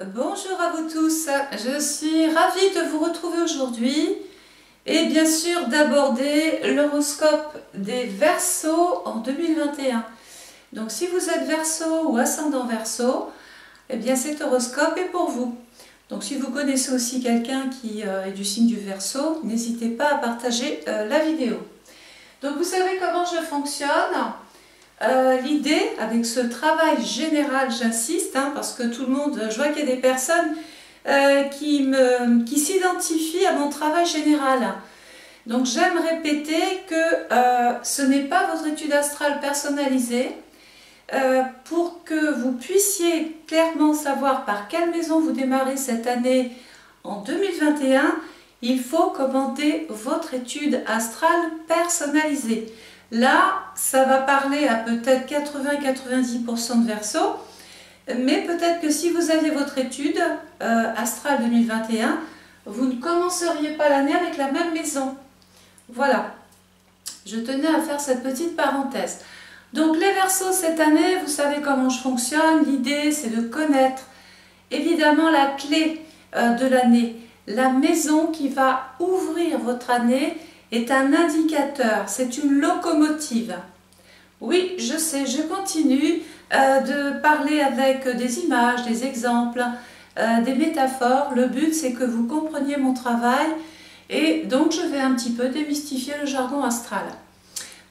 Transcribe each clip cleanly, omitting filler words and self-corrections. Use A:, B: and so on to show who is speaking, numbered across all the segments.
A: Bonjour à vous tous, je suis ravie de vous retrouver aujourd'hui et bien sûr d'aborder l'horoscope des Verseaux en 2021. Donc si vous êtes Verseau ou ascendant Verseau, eh bien cet horoscope est pour vous. Donc si vous connaissez aussi quelqu'un qui est du signe du Verseau, n'hésitez pas à partager la vidéo. Donc vous savez comment je fonctionne. L'idée avec ce travail général, j'insiste, parce que tout le monde, je vois qu'il y a des personnes qui s'identifient à mon travail général. Donc j'aime répéter que ce n'est pas votre étude astrale personnalisée. Pour que vous puissiez clairement savoir par quelle maison vous démarrez cette année en 2021, il faut commander votre étude astrale personnalisée. Là, ça va parler à peut-être 80-90% de Verseau, mais peut-être que si vous aviez votre étude astrale 2021, vous ne commenceriez pas l'année avec la même maison. Voilà, je tenais à faire cette petite parenthèse. Donc les Verseaux cette année, vous savez comment je fonctionne. L'idée, c'est de connaître évidemment la clé de l'année. La maison qui va ouvrir votre année est un indicateur, c'est une locomotive. Oui, je sais, je continue de parler avec des images, des exemples, des métaphores. Le but, c'est que vous compreniez mon travail et donc je vais un petit peu démystifier le jargon astral.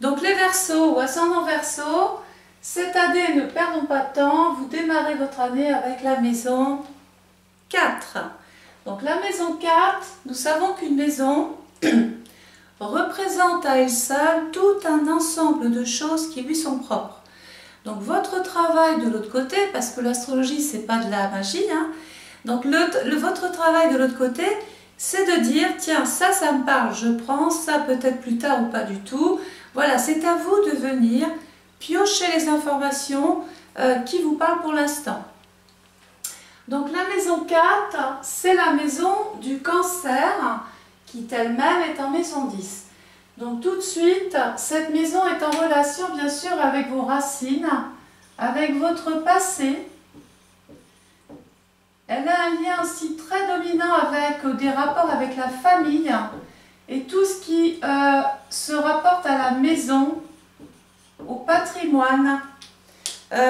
A: Donc les Verseaux ou ascendant Verseau, cette année, ne perdons pas de temps, vous démarrez votre année avec la maison 4. Donc la maison 4, nous savons qu'une maison représente à elle seule tout un ensemble de choses qui lui sont propres. Donc votre travail de l'autre côté, parce que l'astrologie c'est pas de la magie, donc votre travail de l'autre côté, c'est de dire tiens ça me parle, je prends ça peut-être plus tard ou pas du tout. Voilà, c'est à vous de venir piocher les informations qui vous parlent pour l'instant. Donc la maison 4, c'est la maison du Cancer, qui elle-même est en maison 10. Donc tout de suite, cette maison est en relation bien sûr avec vos racines, avec votre passé. Elle a un lien aussi très dominant avec des rapports avec la famille et tout ce qui se rapporte à la maison, au patrimoine.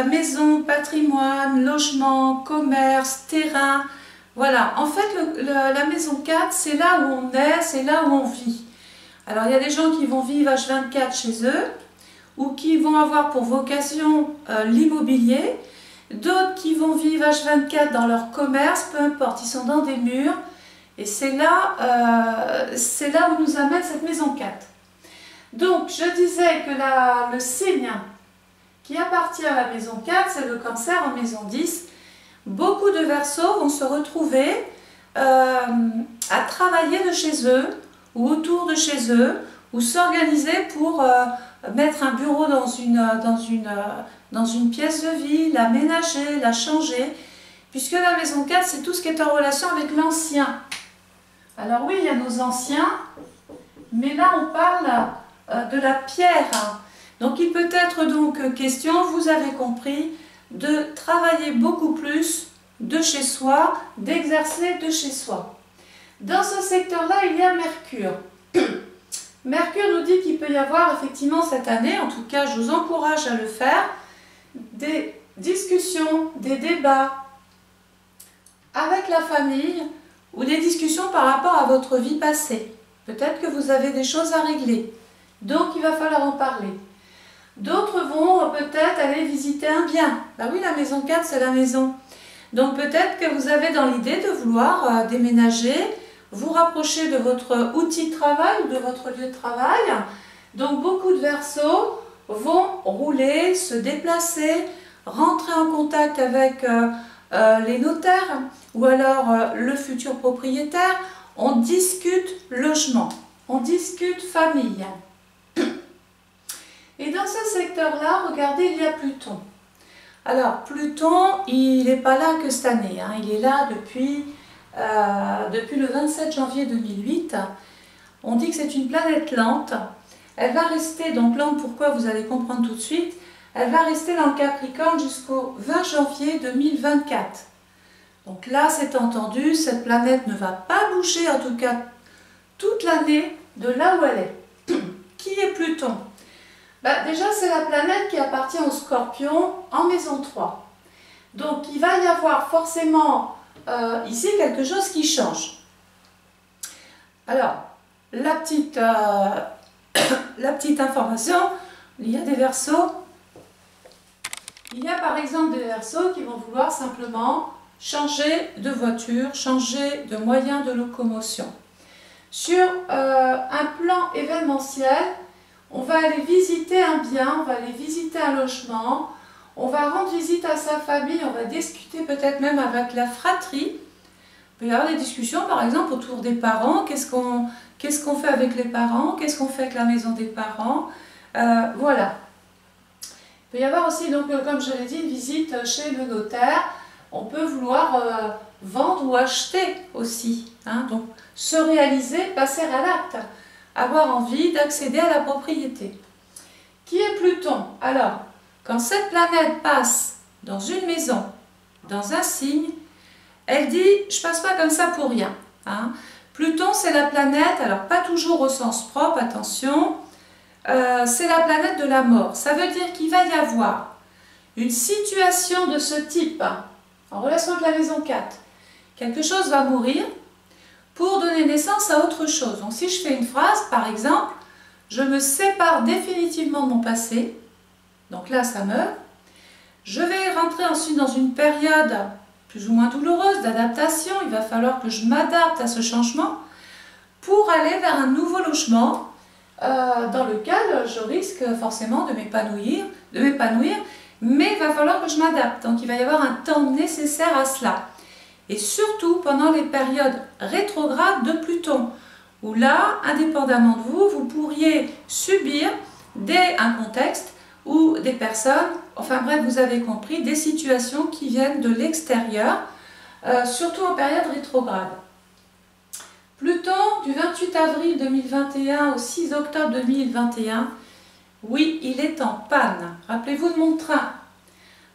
A: Maison, patrimoine, logement, commerce, terrain. Voilà, en fait, la maison 4, c'est là où on est, c'est là où on vit. Alors, il y a des gens qui vont vivre H24 chez eux, ou qui vont avoir pour vocation l'immobilier, d'autres qui vont vivre H24 dans leur commerce, peu importe, ils sont dans des murs, et c'est là où nous amène cette maison 4. Donc, je disais que le signe qui appartient à la maison 4, c'est le Cancer en maison 10. Beaucoup de Verseaux vont se retrouver à travailler de chez eux ou autour de chez eux ou s'organiser pour mettre un bureau dans une pièce de vie, l'aménager, la changer, puisque la maison 4, c'est tout ce qui est en relation avec l'ancien. Alors oui, il y a nos anciens, mais là on parle de la pierre. Donc il peut être donc question, vous avez compris, de travailler beaucoup plus de chez soi, d'exercer de chez soi. Dans ce secteur-là, il y a Mercure. Mercure nous dit qu'il peut y avoir effectivement cette année, en tout cas je vous encourage à le faire, des discussions, des débats avec la famille ou des discussions par rapport à votre vie passée. Peut-être que vous avez des choses à régler, donc il va falloir en parler. D'autres vont peut-être aller visiter un bien. Bah oui, la maison 4, c'est la maison. Donc peut-être que vous avez dans l'idée de vouloir déménager, vous rapprocher de votre outil de travail ou de votre lieu de travail. Donc beaucoup de Verseaux vont rouler, se déplacer, rentrer en contact avec les notaires ou alors le futur propriétaire. On discute logement, on discute famille. Et dans ce secteur-là, regardez, il y a Pluton. Alors, Pluton, il n'est pas là que cette année. Il est là depuis le 27 janvier 2008. On dit que c'est une planète lente. Elle va rester, donc lente, pourquoi vous allez comprendre tout de suite. Elle va rester dans le Capricorne jusqu'au 20 janvier 2024. Donc là, c'est entendu, cette planète ne va pas bouger, en tout cas toute l'année, de là où elle est. Qui est Pluton? Déjà, c'est la planète qui appartient au Scorpion en maison 3. Donc, il va y avoir forcément ici quelque chose qui change. Alors, la petite information, il y a des Verseaux. Il y a par exemple des Verseaux qui vont vouloir simplement changer de voiture, changer de moyen de locomotion. Sur un plan événementiel, on va aller visiter un bien, on va aller visiter un logement, on va rendre visite à sa famille, on va discuter peut-être même avec la fratrie. Il peut y avoir des discussions par exemple autour des parents, qu'est-ce qu'on fait avec les parents, qu'est-ce qu'on fait avec la maison des parents, voilà. Il peut y avoir aussi, donc, comme je l'ai dit, une visite chez le notaire. On peut vouloir vendre ou acheter aussi, hein, donc se réaliser, passer à l'acte, avoir envie d'accéder à la propriété. Qui est Pluton? Alors, quand cette planète passe dans une maison, dans un signe, elle dit « je passe pas comme ça pour rien hein. ». Pluton, c'est la planète, alors pas toujours au sens propre, attention, c'est la planète de la mort. Ça veut dire qu'il va y avoir une situation de ce type, en relation avec la maison 4. Quelque chose va mourir pour donner naissance à autre chose. Donc si je fais une phrase, par exemple, je me sépare définitivement de mon passé, donc là ça meurt, je vais rentrer ensuite dans une période plus ou moins douloureuse d'adaptation, il va falloir que je m'adapte à ce changement pour aller vers un nouveau logement dans lequel je risque forcément de m'épanouir, mais il va falloir que je m'adapte. Donc il va y avoir un temps nécessaire à cela. Et surtout pendant les périodes rétrogrades de Pluton, où là, indépendamment de vous, vous pourriez subir un contexte ou des personnes, enfin bref, vous avez compris, des situations qui viennent de l'extérieur, surtout en période rétrograde. Pluton, du 28 avril 2021 au 6 octobre 2021, oui, il est en panne. Rappelez-vous de mon train.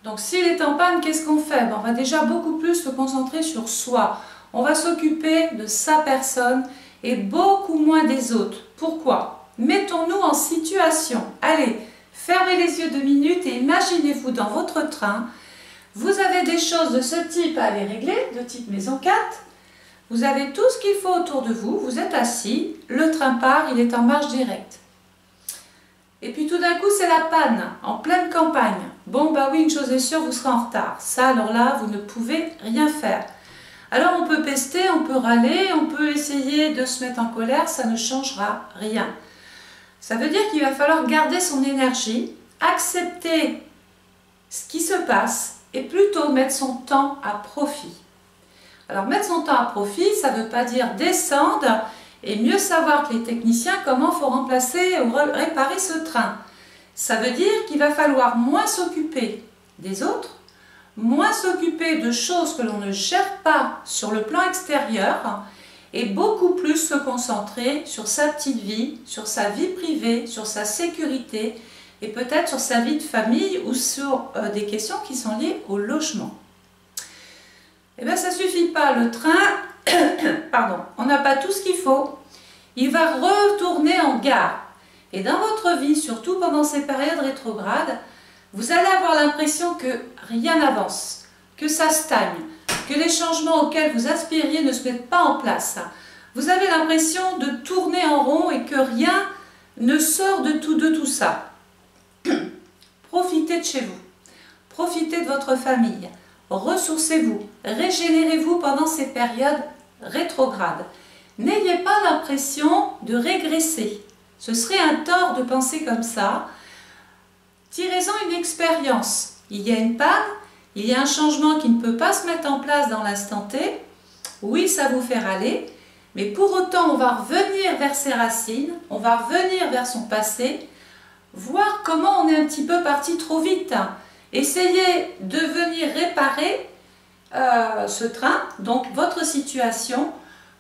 A: Donc s'il est en panne, qu'est-ce qu'on fait? On va déjà beaucoup plus se concentrer sur soi. On va s'occuper de sa personne et beaucoup moins des autres. Pourquoi? Mettons-nous en situation. Allez, fermez les yeux 2 minutes et imaginez-vous dans votre train. Vous avez des choses de ce type à aller régler, de type maison 4. Vous avez tout ce qu'il faut autour de vous, vous êtes assis, le train part, il est en marche directe. Et puis tout d'un coup, c'est la panne, en pleine campagne. Bon, bah oui, une chose est sûre, vous serez en retard. Ça, alors là, vous ne pouvez rien faire. Alors on peut pester, on peut râler, on peut essayer de se mettre en colère, ça ne changera rien. Ça veut dire qu'il va falloir garder son énergie, accepter ce qui se passe et plutôt mettre son temps à profit. Alors mettre son temps à profit, ça ne veut pas dire descendre et mieux savoir que les techniciens comment il faut remplacer ou réparer ce train. Ça veut dire qu'il va falloir moins s'occuper des autres, moins s'occuper de choses que l'on ne gère pas sur le plan extérieur et beaucoup plus se concentrer sur sa petite vie, sur sa vie privée, sur sa sécurité et peut-être sur sa vie de famille ou sur des questions qui sont liées au logement. Eh bien, ça ne suffit pas, le train, pardon, on n'a pas tout ce qu'il faut, il va retourner en gare. Et dans votre vie, surtout pendant ces périodes rétrogrades, vous allez avoir l'impression que rien n'avance, que ça stagne, que les changements auxquels vous aspiriez ne se mettent pas en place. Vous avez l'impression de tourner en rond et que rien ne sort de tout ça. Profitez de chez vous, profitez de votre famille. Ressourcez-vous, régénérez-vous pendant ces périodes rétrogrades. N'ayez pas l'impression de régresser. Ce serait un tort de penser comme ça. Tirez-en une expérience. Il y a une panne, il y a un changement qui ne peut pas se mettre en place dans l'instant T. Oui, ça vous fait râler, mais pour autant, on va revenir vers ses racines, on va revenir vers son passé, voir comment on est un petit peu parti trop vite. Essayez de venir réparer ce train, donc votre situation,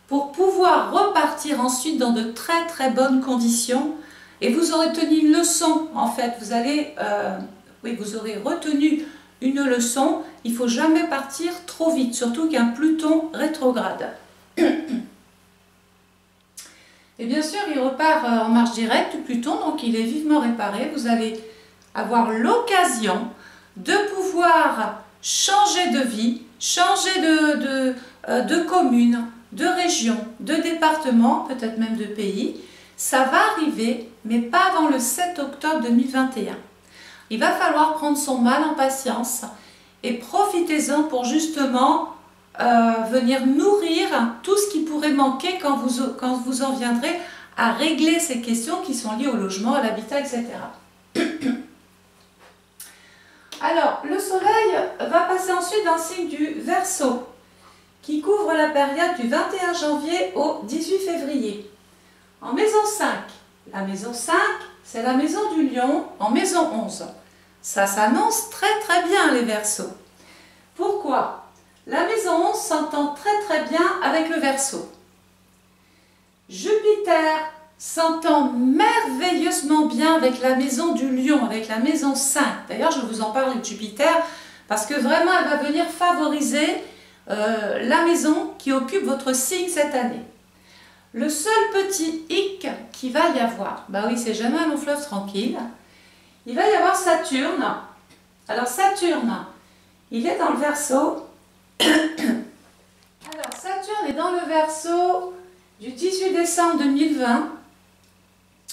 A: pour pouvoir repartir ensuite dans de très bonnes conditions. Et vous aurez tenu une leçon, en fait. Vous aurez retenu une leçon, il ne faut jamais partir trop vite, surtout qu'un Pluton rétrograde. Et bien sûr, il repart en marche directe, Pluton, donc il est vivement réparé. Vous allez avoir l'occasion de pouvoir changer de vie, changer de commune, de région, de département, peut-être même de pays. Ça va arriver, mais pas avant le 7 octobre 2021. Il va falloir prendre son mal en patience et profitez-en pour justement venir nourrir tout ce qui pourrait manquer quand vous en viendrez à régler ces questions qui sont liées au logement, à l'habitat, etc. Alors, le soleil va passer ensuite dans le signe du Verseau, qui couvre la période du 21 janvier au 18 février. En maison 5, la maison 5, c'est la maison du Lion en maison 11. Ça s'annonce très très bien les Verseaux. Pourquoi ? La maison 11 s'entend très très bien avec le Verseau. Jupiter s'entend merveilleusement bien avec la maison du Lion, avec la maison 5. D'ailleurs, je vous en parle de Jupiter parce que vraiment, elle va venir favoriser la maison qui occupe votre signe cette année. Le seul petit hic qu'il va y avoir, bah oui, c'est jamais un long fleuve tranquille, il va y avoir Saturne. Alors Saturne, il est dans le Verseau. Alors Saturne est dans le Verseau du 18 décembre 2020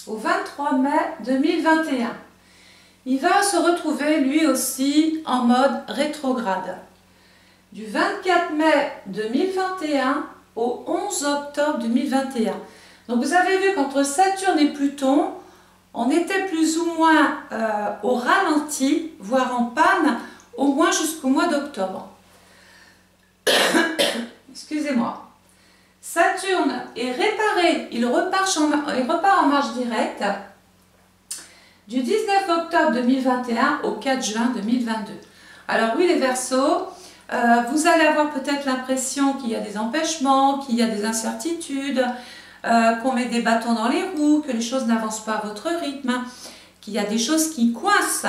A: au 23 mai 2021. Il va se retrouver lui aussi en mode rétrograde. Du 24 mai 2021 au 11 octobre 2021. Donc vous avez vu qu'entre Saturne et Pluton, on était plus ou moins au ralenti, voire en panne, au moins jusqu'au mois d'octobre. Excusez-moi. Saturne est réparé, il repart en marche directe du 19 octobre 2021 au 4 juin 2022. Alors oui les Verseaux, vous allez avoir peut-être l'impression qu'il y a des empêchements, qu'il y a des incertitudes, qu'on met des bâtons dans les roues, que les choses n'avancent pas à votre rythme, qu'il y a des choses qui coincent.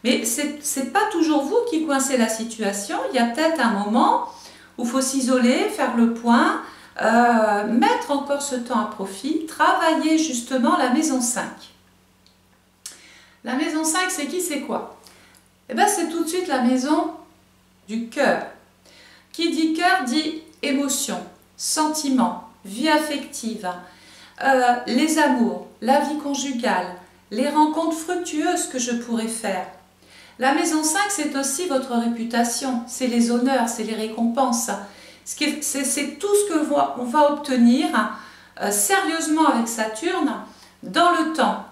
A: Mais ce n'est pas toujours vous qui coincez la situation, il y a peut-être un moment où il faut s'isoler, faire le point, mettre encore ce temps à profit, travailler justement la maison 5. La maison 5, c'est qui, c'est quoi? Eh bien, c'est tout de suite la maison du cœur. Qui dit cœur dit émotion, sentiment, vie affective, les amours, la vie conjugale, les rencontres fructueuses que je pourrais faire. La maison 5, c'est aussi votre réputation, c'est les honneurs, c'est les récompenses. C'est tout ce que on va obtenir sérieusement avec Saturne dans le temps.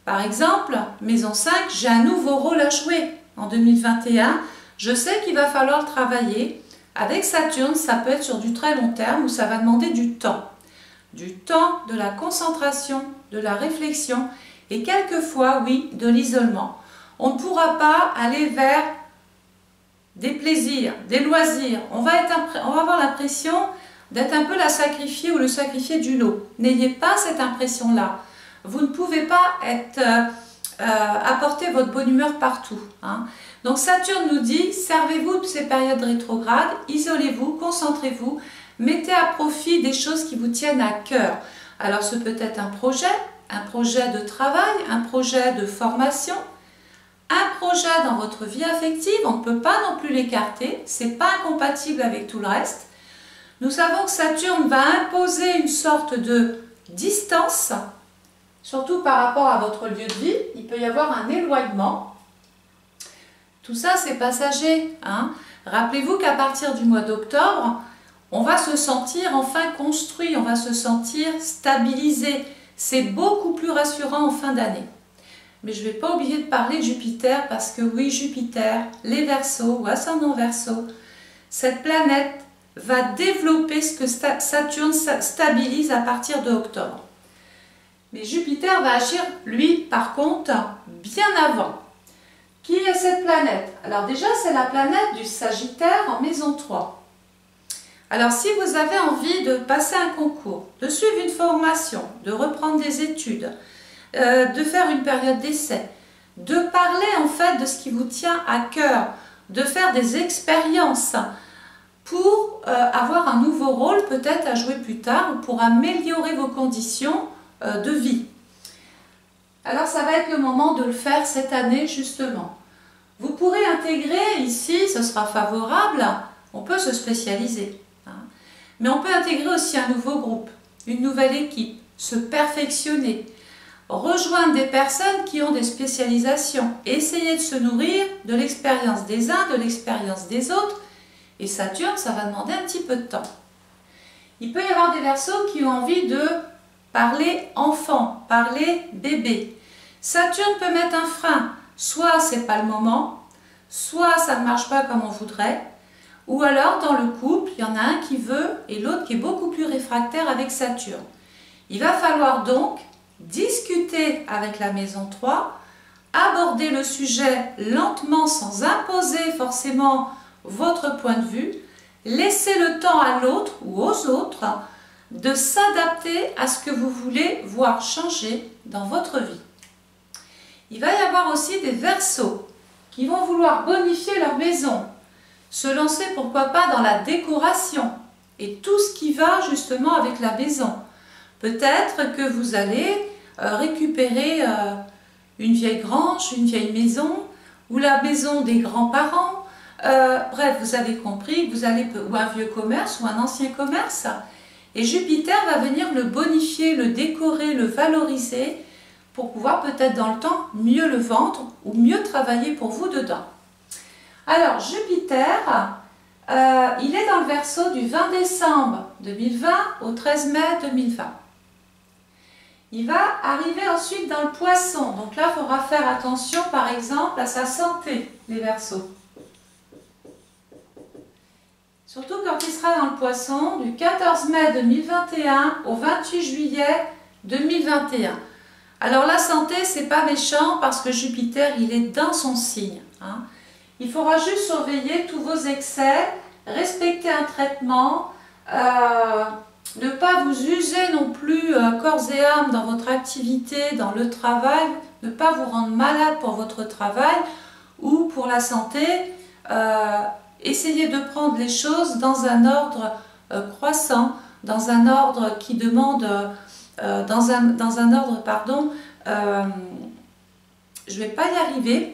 A: Par exemple, maison 5, j'ai un nouveau rôle à jouer en 2021. Je sais qu'il va falloir travailler. Avec Saturne, ça peut être sur du très long terme où ça va demander du temps. Du temps, de la concentration, de la réflexion et quelquefois, oui, de l'isolement. On ne pourra pas aller vers des plaisirs, des loisirs. On va avoir l'impression d'être un peu la sacrifiée ou le sacrifié du lot. N'ayez pas cette impression-là. Vous ne pouvez pas apporter votre bonne humeur partout. Hein. Donc Saturne nous dit, servez-vous de ces périodes rétrogrades, isolez-vous, concentrez-vous, mettez à profit des choses qui vous tiennent à cœur. Alors ce peut être un projet de travail, un projet de formation, un projet dans votre vie affective, on ne peut pas non plus l'écarter, ce n'est pas incompatible avec tout le reste. Nous savons que Saturne va imposer une sorte de distance, surtout par rapport à votre lieu de vie, il peut y avoir un éloignement. Tout ça, c'est passager. Hein. Rappelez-vous qu'à partir du mois d'octobre, on va se sentir enfin construit, on va se sentir stabilisé. C'est beaucoup plus rassurant en fin d'année. Mais je ne vais pas oublier de parler de Jupiter parce que oui, Jupiter, les Verseaux ou ascendant Verseau, cette planète va développer ce que Saturne stabilise à partir de octobre. Mais Jupiter va agir, lui, par contre, bien avant. Qui est cette planète? Alors déjà, c'est la planète du Sagittaire en maison 3. Alors si vous avez envie de passer un concours, de suivre une formation, de reprendre des études, de faire une période d'essai, de parler en fait de ce qui vous tient à cœur, de faire des expériences pour avoir un nouveau rôle peut-être à jouer plus tard ou pour améliorer vos conditions de vie. Alors ça va être le moment de le faire cette année justement. Vous pourrez intégrer ici, ce sera favorable, on peut se spécialiser. Mais on peut intégrer aussi un nouveau groupe, une nouvelle équipe, se perfectionner, rejoindre des personnes qui ont des spécialisations, essayer de se nourrir de l'expérience des uns, de l'expérience des autres. Et Saturne, ça va demander un petit peu de temps. Il peut y avoir des Verseaux qui ont envie de parler enfant, parler bébé. Saturne peut mettre un frein. Soit c'est pas le moment, soit ça ne marche pas comme on voudrait, ou alors dans le couple, il y en a un qui veut et l'autre qui est beaucoup plus réfractaire avec Saturne. Il va falloir donc discuter avec la maison 3, aborder le sujet lentement sans imposer forcément votre point de vue, laisser le temps à l'autre ou aux autres de s'adapter à ce que vous voulez voir changer dans votre vie. Il va y avoir aussi des Verseaux qui vont vouloir bonifier leur maison, se lancer pourquoi pas dans la décoration et tout ce qui va justement avec la maison. Peut-être que vous allez récupérer une vieille grange, une vieille maison ou la maison des grands-parents. Bref, vous avez compris, vous allez, ou un vieux commerce ou un ancien commerce. Et Jupiter va venir le bonifier, le décorer, le valoriser pour pouvoir peut-être dans le temps mieux le vendre ou mieux travailler pour vous dedans. Alors Jupiter, il est dans le Verseau du 20 décembre 2020 au 13 mai 2020. Il va arriver ensuite dans le Poisson. Donc là, il faudra faire attention par exemple à sa santé, les Verseaux. Surtout quand il sera dans le Poisson du 14 mai 2021 au 28 juillet 2021. Alors la santé, c'est pas méchant parce que Jupiter, il est dans son signe. Il faudra juste surveiller tous vos excès, respecter un traitement, ne pas vous user non plus corps et âme dans votre activité, dans le travail, ne pas vous rendre malade pour votre travail ou pour la santé. Essayez de prendre les choses dans un ordre croissant, dans un ordre qui demande, dans un ordre, pardon, je ne vais pas y arriver.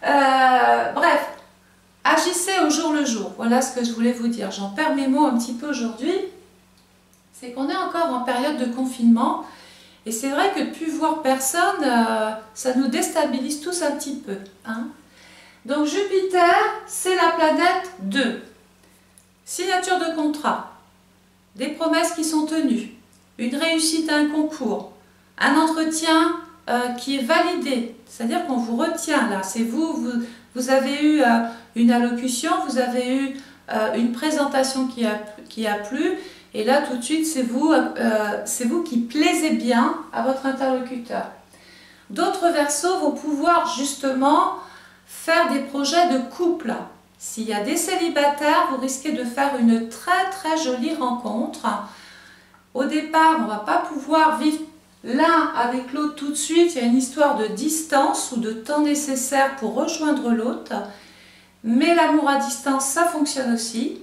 A: Bref, agissez au jour le jour, voilà ce que je voulais vous dire. J'en perds mes mots un petit peu aujourd'hui, c'est qu'on est encore en période de confinement et c'est vrai que de ne plus voir personne, ça nous déstabilise tous un petit peu. Donc Jupiter, c'est la planète 2. Signature de contrat, des promesses qui sont tenues, une réussite à un concours, un entretien qui est validé, c'est-à-dire qu'on vous retient là, c'est vous avez eu une allocution, vous avez eu une présentation qui a plu, et là tout de suite c'est vous qui plaisez bien à votre interlocuteur. D'autres Verseaux vont pouvoir justement faire des projets de couple. S'il y a des célibataires, vous risquez de faire une très très jolie rencontre. Au départ, on ne va pas pouvoir vivre l'un avec l'autre tout de suite, il y a une histoire de distance ou de temps nécessaire pour rejoindre l'autre, mais l'amour à distance, ça fonctionne aussi.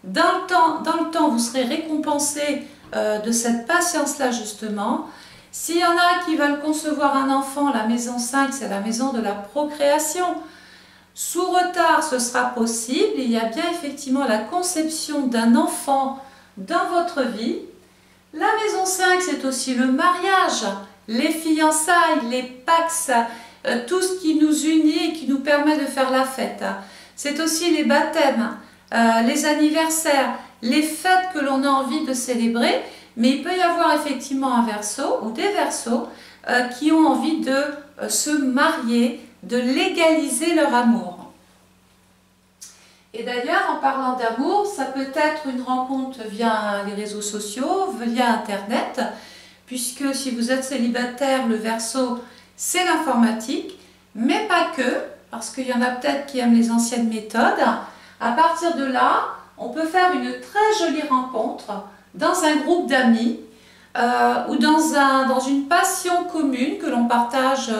A: Dans le temps, vous serez récompensé de cette patience-là justement. S'il y en a qui veulent concevoir un enfant, la maison 5, c'est la maison de la procréation. Sous retard, ce sera possible. Il y a bien effectivement la conception d'un enfant dans votre vie. La maison 5, c'est aussi le mariage, les fiançailles, les pax, tout ce qui nous unit et qui nous permet de faire la fête. C'est aussi les baptêmes, les anniversaires, les fêtes que l'on a envie de célébrer. Mais il peut y avoir effectivement un Verseau ou des Verseaux qui ont envie de se marier, de légaliser leur amour. Et d'ailleurs, en parlant d'amour, ça peut être une rencontre via les réseaux sociaux, via Internet, puisque si vous êtes célibataire, le Verseau, c'est l'informatique, mais pas que, parce qu'il y en a peut-être qui aiment les anciennes méthodes. À partir de là, on peut faire une très jolie rencontre dans un groupe d'amis ou dans une passion commune que l'on partage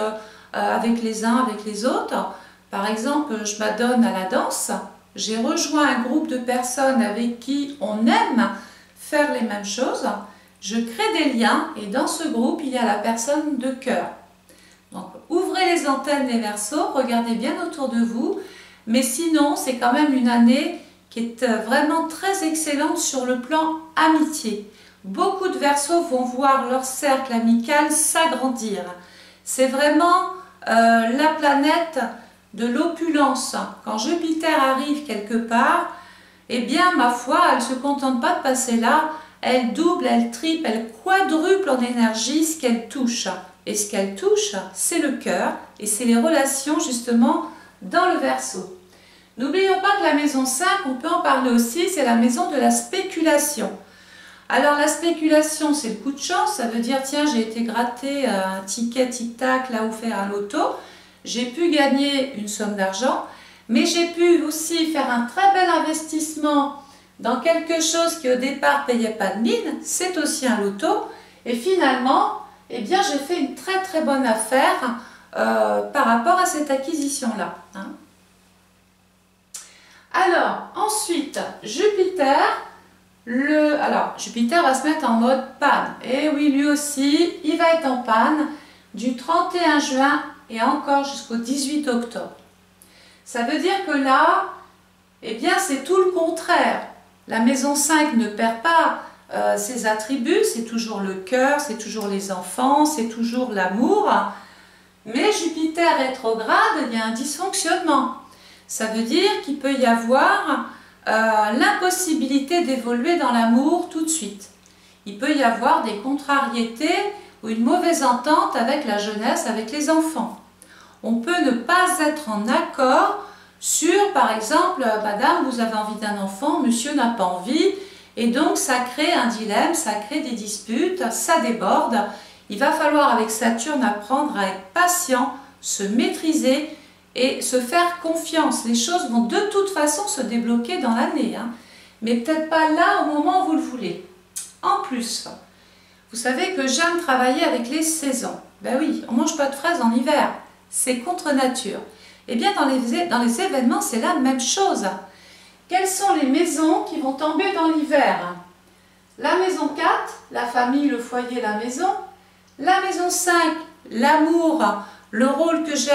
A: avec les uns, avec les autres. Par exemple, je m'adonne à la danse, j'ai rejoint un groupe de personnes avec qui on aime faire les mêmes choses, je crée des liens et dans ce groupe, il y a la personne de cœur. Donc, ouvrez les antennes des Verseaux, regardez bien autour de vous, mais sinon, c'est quand même une année qui est vraiment très excellente sur le plan amitié. Beaucoup de Verseaux vont voir leur cercle amical s'agrandir. C'est vraiment la planète de l'opulence. Quand Jupiter arrive quelque part, eh bien, ma foi, elle ne se contente pas de passer là, elle double, elle triple, elle quadruple en énergie ce qu'elle touche. Et ce qu'elle touche, c'est le cœur et c'est les relations justement dans le Verseau. N'oublions pas que la maison 5, on peut en parler aussi, c'est la maison de la spéculation. Alors la spéculation, c'est le coup de chance, ça veut dire tiens, j'ai été gratter un ticket tic-tac là où faire un loto, j'ai pu gagner une somme d'argent, mais j'ai pu aussi faire un très bel investissement dans quelque chose qui au départ ne payait pas de mine, c'est aussi un loto, et finalement, eh bien j'ai fait une très très bonne affaire par rapport à cette acquisition-là. Hein. Alors, ensuite, Jupiter, Jupiter va se mettre en mode panne. Et oui, lui aussi, il va être en panne du 31 juin et encore jusqu'au 18 octobre. Ça veut dire que là, eh bien, c'est tout le contraire. La maison 5 ne perd pas ses attributs, c'est toujours le cœur, c'est toujours les enfants, c'est toujours l'amour. Mais Jupiter rétrograde, il y a un dysfonctionnement. Ça veut dire qu'il peut y avoir l'impossibilité d'évoluer dans l'amour tout de suite. Il peut y avoir des contrariétés ou une mauvaise entente avec la jeunesse, avec les enfants. On peut ne pas être en accord sur, par exemple, madame, vous avez envie d'un enfant, monsieur n'a pas envie, et donc ça crée un dilemme, ça crée des disputes, ça déborde. Il va falloir avec Saturne apprendre à être patient, se maîtriser et se faire confiance. Les choses vont de toute façon se débloquer dans l'année, hein, mais peut-être pas là au moment où vous le voulez. En plus, vous savez que j'aime travailler avec les saisons. Ben oui, on ne mange pas de fraises en hiver, c'est contre nature. Eh bien, dans les événements, c'est la même chose. Quelles sont les maisons qui vont tomber dans l'hiver? La maison 4, la famille, le foyer, la maison. La maison 5, l'amour, le rôle que j'ai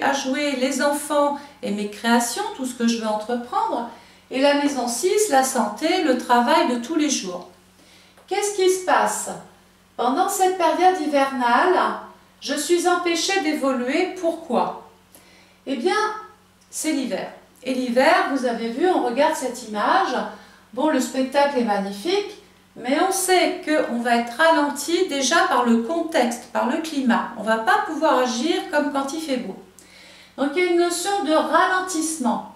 A: à jouer, les enfants et mes créations, tout ce que je veux entreprendre. Et la maison 6, la santé, le travail de tous les jours. Qu'est-ce qui se passe? Pendant cette période hivernale, je suis empêchée d'évoluer. Pourquoi? Eh bien, c'est l'hiver. Et l'hiver, vous avez vu, on regarde cette image. Bon, le spectacle est magnifique, mais on sait qu'on va être ralenti déjà par le contexte, par le climat. On ne va pas pouvoir agir comme quand il fait beau. Donc il y a une notion de ralentissement.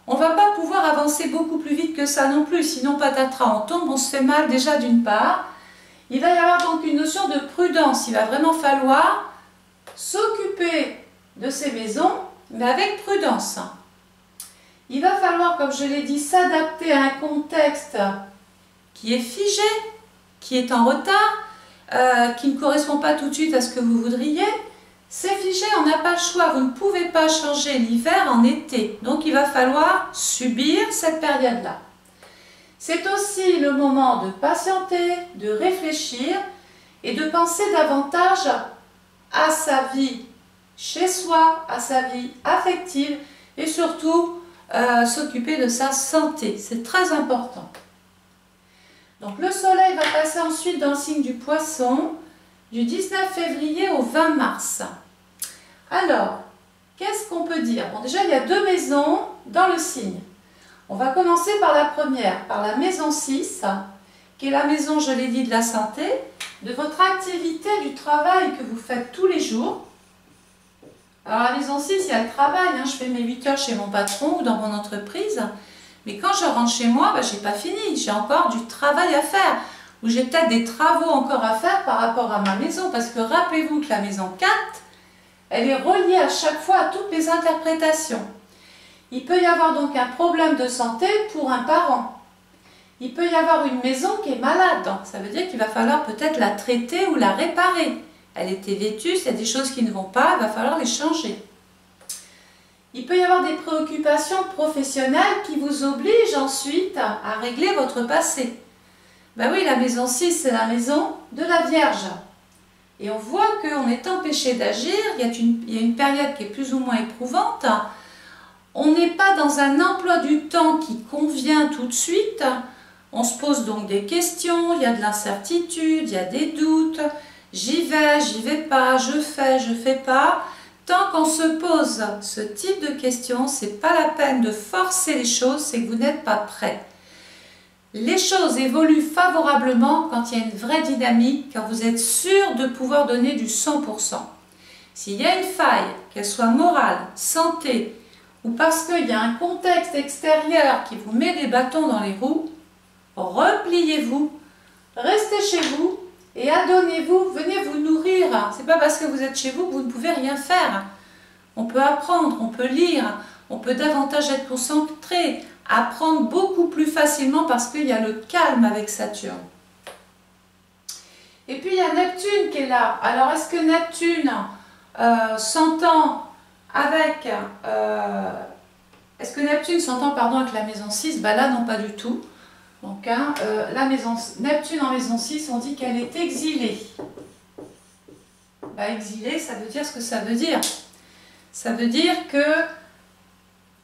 A: On ne va pas pouvoir avancer beaucoup plus vite que ça non plus, sinon patatras, on tombe, on se fait mal déjà d'une part. Il va y avoir donc une notion de prudence. Il va vraiment falloir s'occuper de ces maisons, mais avec prudence. Il va falloir, comme je l'ai dit, s'adapter à un contexte qui est figé, qui est en retard, qui ne correspond pas tout de suite à ce que vous voudriez. C'est figé, on n'a pas le choix, vous ne pouvez pas changer l'hiver en été. Donc il va falloir subir cette période-là. C'est aussi le moment de patienter, de réfléchir et de penser davantage à sa vie chez soi, à sa vie affective et surtout s'occuper de sa santé. C'est très important. Donc le soleil va passer ensuite dans le signe du Poisson du 19 février au 20 mars. Alors, qu'est-ce qu'on peut dire? Bon, déjà, il y a deux maisons dans le signe. On va commencer par la première, par la maison 6, qui est la maison, je l'ai dit, de la santé, de votre activité, du travail que vous faites tous les jours. Alors, la maison 6, il y a le travail, hein, je fais mes 8 heures chez mon patron ou dans mon entreprise, mais quand je rentre chez moi, je n'ai pas fini, j'ai encore du travail à faire, ou j'ai peut-être des travaux encore à faire par rapport à ma maison, parce que rappelez-vous que la maison 4, elle est reliée à chaque fois à toutes les interprétations. Il peut y avoir donc un problème de santé pour un parent. Il peut y avoir une maison qui est malade, donc ça veut dire qu'il va falloir peut-être la traiter ou la réparer. Elle était vétuste, il y a des choses qui ne vont pas, il va falloir les changer. il peut y avoir des préoccupations professionnelles qui vous obligent ensuite à régler votre passé. Ben oui, la maison 6, c'est la maison de la Vierge. Et on voit qu'on est empêché d'agir, il y a une période qui est plus ou moins éprouvante. On n'est pas dans un emploi du temps qui convient tout de suite. On se pose donc des questions, il y a de l'incertitude, il y a des doutes. J'y vais pas, je fais pas. Tant qu'on se pose ce type de questions, c'est pas la peine de forcer les choses, c'est que vous n'êtes pas prêt. Les choses évoluent favorablement quand il y a une vraie dynamique, quand vous êtes sûr de pouvoir donner du 100%. S'il y a une faille, qu'elle soit morale, santé, ou parce qu'il y a un contexte extérieur qui vous met des bâtons dans les roues, repliez-vous, restez chez vous et adonnez-vous, venez vous nourrir. Ce n'est pas parce que vous êtes chez vous que vous ne pouvez rien faire. On peut apprendre, on peut lire, on peut davantage être concentré, apprendre beaucoup plus facilement parce qu'il y a le calme avec Saturne. Et puis il y a Neptune qui est là. Alors est-ce que Neptune s'entend avec... est-ce que Neptune s'entend avec la maison 6? Ben là non, pas du tout. Donc Neptune en maison 6, on dit qu'elle est exilée. Ben, exilée, ça veut dire ce que ça veut dire. Ça veut dire que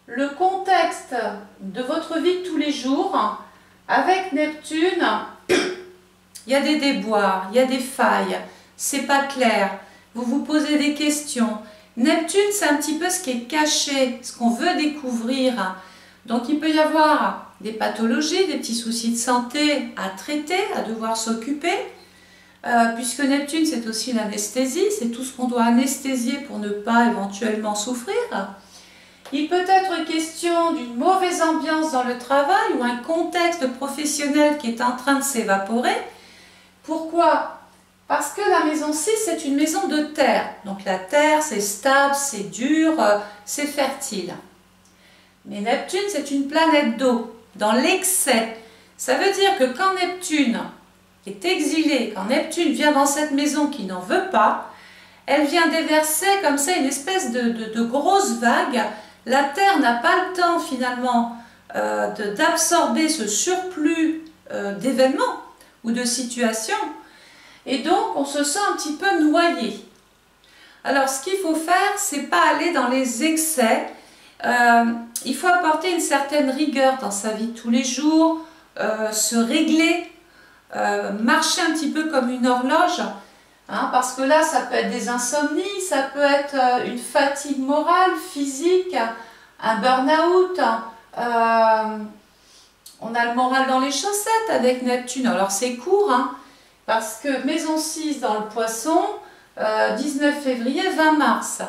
A: le contexte de votre vie de tous les jours, avec Neptune, il y a des déboires, il y a des failles, c'est pas clair, vous vous posez des questions. Neptune, c'est un petit peu ce qui est caché, ce qu'on veut découvrir. Donc il peut y avoir des pathologies, des petits soucis de santé à traiter, à devoir s'occuper, puisque Neptune, c'est aussi l'anesthésie, c'est tout ce qu'on doit anesthésier pour ne pas éventuellement souffrir. Il peut être question d'une mauvaise ambiance dans le travail ou un contexte professionnel qui est en train de s'évaporer. Pourquoi? Parce que la maison 6, c'est une maison de terre. Donc la terre, c'est stable, c'est dur, c'est fertile. Mais Neptune, c'est une planète d'eau, dans l'excès. Ça veut dire que quand Neptune est exilée, quand Neptune vient dans cette maison qui n'en veut pas, elle vient déverser comme ça une espèce de grosse vague. La Terre n'a pas le temps finalement d'absorber ce surplus d'événements ou de situations. Et donc on se sent un petit peu noyé. Alors ce qu'il faut faire, c'est pas aller dans les excès. Il faut apporter une certaine rigueur dans sa vie de tous les jours, se régler, marcher un petit peu comme une horloge. Hein, parce que là, ça peut être des insomnies, ça peut être une fatigue morale, physique, un burn-out. On a le moral dans les chaussettes avec Neptune. Alors c'est court, hein, parce que maison 6 dans le Poisson, 19 février, 20 mars.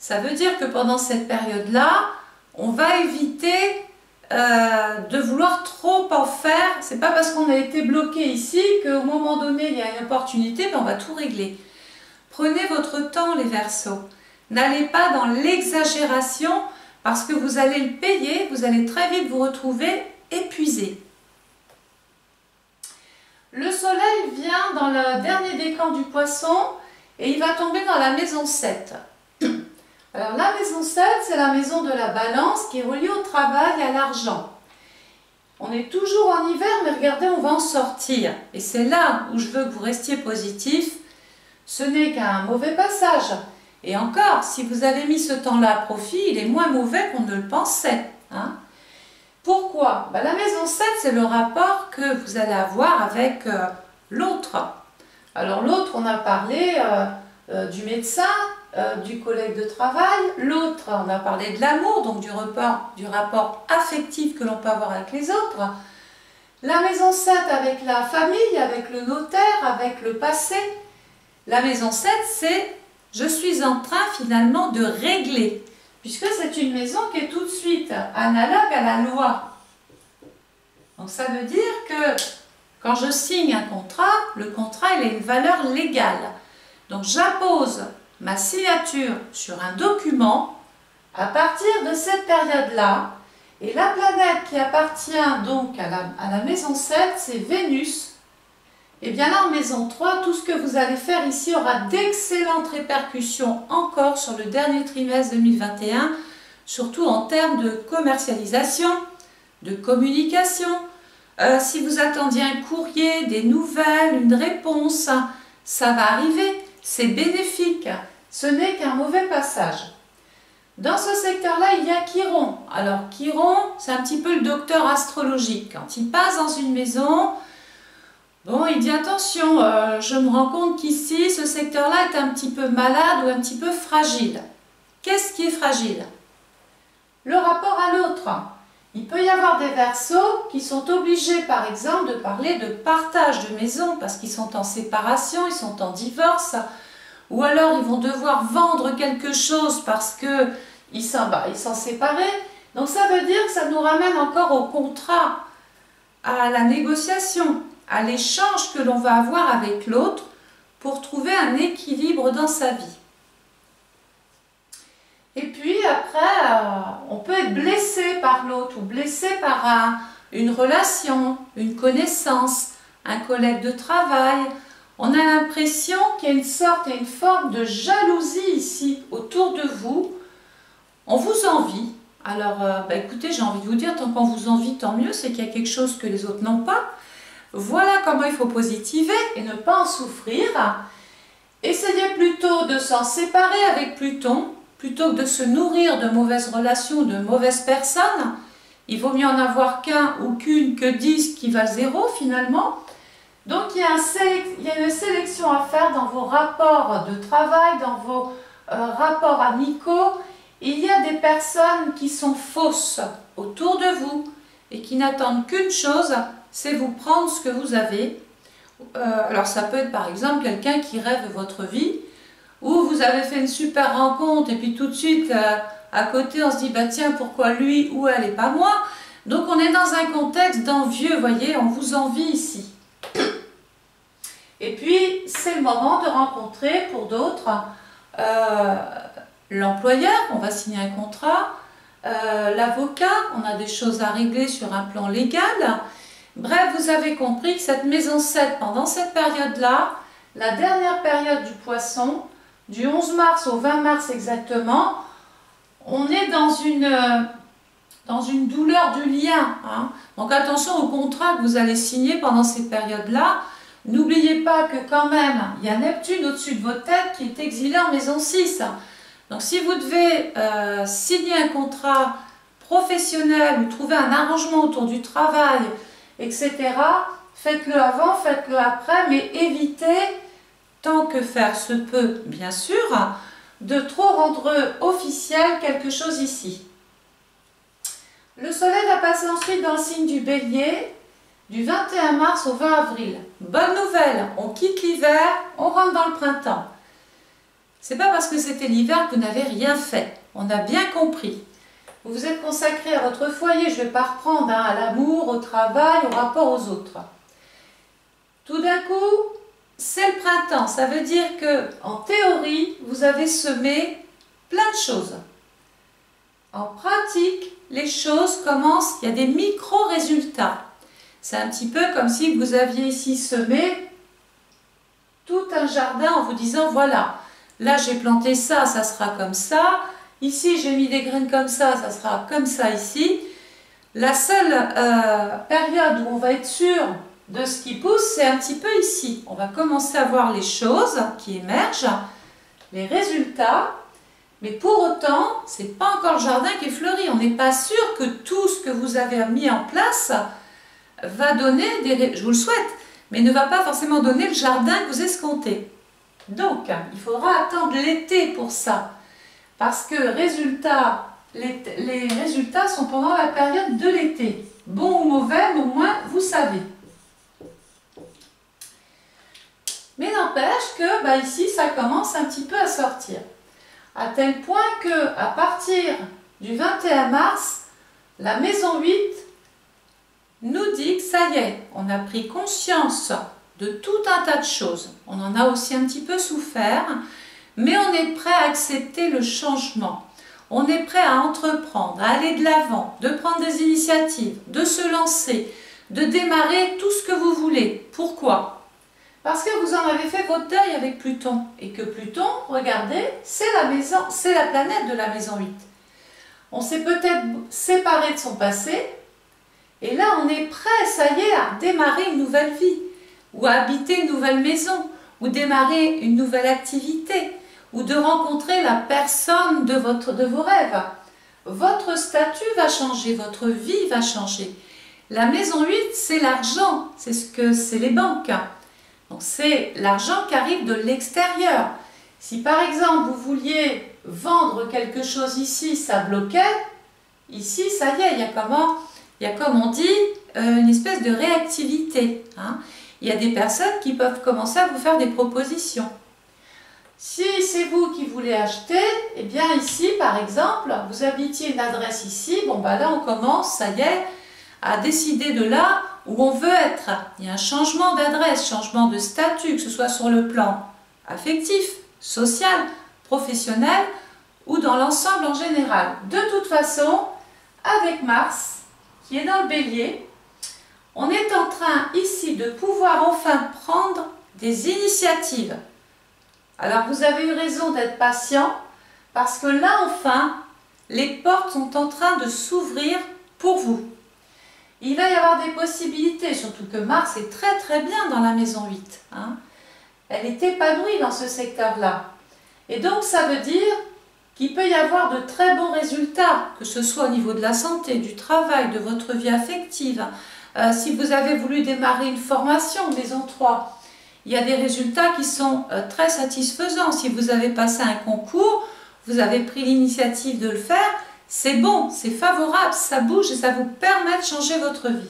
A: Ça veut dire que pendant cette période-là, on va éviter de vouloir trop en faire. C'est pas parce qu'on a été bloqué ici qu'au moment donné il y a une opportunité, on va tout régler. Prenez votre temps les Verseaux. N'allez pas dans l'exagération parce que vous allez le payer, vous allez très vite vous retrouver épuisé. Le soleil vient dans le dernier décan du Poisson et il va tomber dans la maison 7. Alors la maison 7, c'est la maison de la balance qui est reliée au travail et à l'argent. On est toujours en hiver, mais regardez, on va en sortir. Et c'est là où je veux que vous restiez positif. Ce n'est qu'un mauvais passage. Et encore, si vous avez mis ce temps-là à profit, il est moins mauvais qu'on ne le pensait. Hein? Pourquoi? La maison 7, c'est le rapport que vous allez avoir avec l'autre. Alors l'autre, on a parlé du médecin, du collègue de travail. L'autre, on a parlé de l'amour, donc du rapport affectif que l'on peut avoir avec les autres. La maison 7 avec la famille, avec le notaire, avec le passé. La maison 7, c'est « je suis en train finalement de régler ». Puisque c'est une maison qui est tout de suite analogue à la loi. Donc ça veut dire que quand je signe un contrat, le contrat il a une valeur légale. Donc j'appose ma signature sur un document à partir de cette période-là. Et la planète qui appartient donc à la maison 7, c'est Vénus. Et bien là en maison 3, tout ce que vous allez faire ici aura d'excellentes répercussions encore sur le dernier trimestre 2021, surtout en termes de commercialisation, de communication. Si vous attendiez un courrier, des nouvelles, une réponse, ça va arriver, c'est bénéfique, ce n'est qu'un mauvais passage. Dans ce secteur-là, il y a Chiron. Alors Chiron, c'est un petit peu le docteur astrologique. Quand il passe dans une maison, bon, il dit attention, je me rends compte qu'ici, ce secteur-là est un petit peu malade ou un petit peu fragile. Qu'est-ce qui est fragile? Le rapport à l'autre. Il peut y avoir des Verseaux qui sont obligés, par exemple, de parler de partage de maison parce qu'ils sont en séparation, ils sont en divorce, ou alors ils vont devoir vendre quelque chose parce qu'ils sont séparés. Donc ça veut dire que ça nous ramène encore au contrat, à la négociation, à l'échange que l'on va avoir avec l'autre pour trouver un équilibre dans sa vie. Et puis après, on peut être blessé par l'autre ou blessé par une relation, une connaissance, un collègue de travail. On a l'impression qu'il y a une sorte et une forme de jalousie ici autour de vous. On vous envie. Alors, écoutez, j'ai envie de vous dire, tant qu'on vous envie, tant mieux, c'est qu'il y a quelque chose que les autres n'ont pas. Voilà comment il faut positiver et ne pas en souffrir. Essayez plutôt de s'en séparer avec Pluton, plutôt que de se nourrir de mauvaises relations, de mauvaises personnes. Il vaut mieux en avoir qu'un ou qu'une que 10 qui valent 0 finalement. Donc il y a une sélection à faire dans vos rapports de travail, dans vos rapports amicaux. Il y a des personnes qui sont fausses autour de vous et qui n'attendent qu'une chose, c'est vous prendre ce que vous avez. Alors ça peut être par exemple quelqu'un qui rêve votre vie, ou vous avez fait une super rencontre et puis tout de suite à côté on se dit bah tiens pourquoi lui ou elle et pas moi. Donc on est dans un contexte d'envieux, voyez, on vous envie ici. Et puis c'est le moment de rencontrer pour d'autres l'employeur, on va signer un contrat, l'avocat, on a des choses à régler sur un plan légal. Bref, vous avez compris que cette maison 7, pendant cette période-là, la dernière période du poisson, du 11 mars au 20 mars exactement, on est dans une douleur du lien. Hein. Donc attention au contrat que vous allez signer pendant ces périodes-là. N'oubliez pas que quand même, il y a Neptune au-dessus de votre tête qui est exilé en maison 6. Donc si vous devez signer un contrat professionnel ou trouver un arrangement autour du travail, etc., faites-le avant, faites-le après, mais évitez, tant que faire se peut, bien sûr, de trop rendre officiel quelque chose ici. Le soleil va passer ensuite dans le signe du Bélier, du 21 mars au 20 avril. Bonne nouvelle, on quitte l'hiver, on rentre dans le printemps. C'est pas parce que c'était l'hiver que vous n'avez rien fait, on a bien compris. Vous vous êtes consacré à votre foyer, je ne vais pas reprendre, hein, à l'amour, au travail, au rapport aux autres. Tout d'un coup, c'est le printemps, ça veut dire que, en théorie, vous avez semé plein de choses. En pratique, les choses commencent, il y a des micro-résultats. C'est un petit peu comme si vous aviez ici semé tout un jardin en vous disant, voilà, là j'ai planté ça, ça sera comme ça. Ici, j'ai mis des graines comme ça sera comme ça ici. La seule période où on va être sûr de ce qui pousse, c'est un petit peu ici. On va commencer à voir les choses qui émergent, les résultats, mais pour autant, ce n'est pas encore le jardin qui est fleuri. On n'est pas sûr que tout ce que vous avez mis en place va donner des... Je vous le souhaite, mais ne va pas forcément donner le jardin que vous escomptez. Donc, il faudra attendre l'été pour ça. Parce que les résultats sont pendant la période de l'été. Bon ou mauvais, mais au moins vous savez. Mais n'empêche que ici, ça commence un petit peu à sortir. À tel point que à partir du 21 mars, la maison 8 nous dit que ça y est, on a pris conscience de tout un tas de choses. On en a aussi un petit peu souffert. Mais on est prêt à accepter le changement. On est prêt à entreprendre, à aller de l'avant, de prendre des initiatives, de se lancer, de démarrer tout ce que vous voulez. Pourquoi? Parce que vous en avez fait votre deuil avec Pluton. Et que Pluton, regardez, c'est la planète de la maison 8. On s'est peut-être séparé de son passé. Et là, on est prêt, ça y est, à démarrer une nouvelle vie, ou à habiter une nouvelle maison, ou démarrer une nouvelle activité, ou de rencontrer la personne de vos rêves. Votre statut va changer, votre vie va changer. La maison 8, c'est l'argent, c'est ce que c'est les banques. Donc c'est l'argent qui arrive de l'extérieur. Si par exemple vous vouliez vendre quelque chose ici, ça bloquait, ici ça y est, il y a comme on dit une espèce de réactivité. Hein. Il y a des personnes qui peuvent commencer à vous faire des propositions. Si c'est vous qui voulez acheter, eh bien ici par exemple, vous habitiez une adresse ici, bon bah là on commence, ça y est, à décider de là où on veut être. Il y a un changement d'adresse, changement de statut, que ce soit sur le plan affectif, social, professionnel ou dans l'ensemble en général. De toute façon, avec Mars, qui est dans le Bélier, on est en train ici de pouvoir enfin prendre des initiatives. Alors vous avez eu raison d'être patient, parce que là enfin, les portes sont en train de s'ouvrir pour vous. Il va y avoir des possibilités, surtout que Mars est très très bien dans la maison 8. Hein. Elle est épanouie dans ce secteur-là. Et donc ça veut dire qu'il peut y avoir de très bons résultats, que ce soit au niveau de la santé, du travail, de votre vie affective. Si vous avez voulu démarrer une formation, maison 3, il y a des résultats qui sont très satisfaisants. Si vous avez passé un concours, vous avez pris l'initiative de le faire, c'est bon, c'est favorable, ça bouge et ça vous permet de changer votre vie.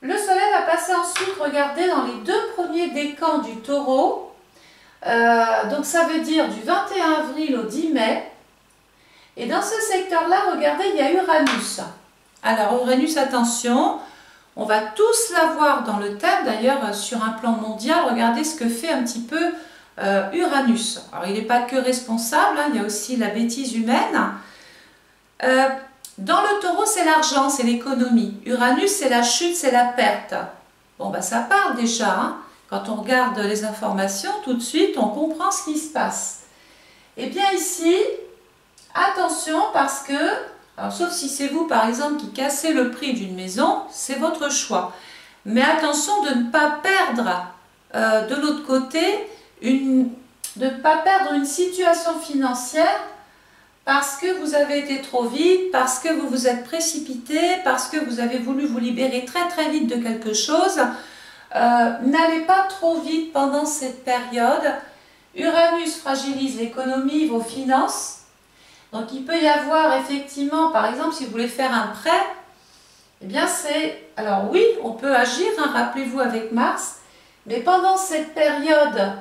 A: Le soleil va passer ensuite, regardez, dans les 2 premiers décans du taureau. Donc ça veut dire du 21 avril au 10 mai. Et dans ce secteur-là, regardez, il y a Uranus. Alors Uranus, attention, on va tous l'avoir dans le thème, d'ailleurs sur un plan mondial, regardez ce que fait un petit peu Uranus. Alors il n'est pas que responsable, hein, il y a aussi la bêtise humaine. Dans le taureau, c'est l'argent, c'est l'économie. Uranus, c'est la chute, c'est la perte. Bon, ben ça parle déjà. Hein. Quand on regarde les informations, tout de suite, on comprend ce qui se passe. Eh bien ici, attention parce que, alors, sauf si c'est vous par exemple qui cassez le prix d'une maison, c'est votre choix. Mais attention de ne pas perdre de l'autre côté, de ne pas perdre une situation financière parce que vous avez été trop vite, parce que vous vous êtes précipité, parce que vous avez voulu vous libérer très très vite de quelque chose. N'allez pas trop vite pendant cette période. Uranus fragilise l'économie, vos finances. Donc il peut y avoir effectivement, par exemple, si vous voulez faire un prêt, eh bien c'est... Alors oui, on peut agir, hein, rappelez-vous avec Mars, mais pendant cette période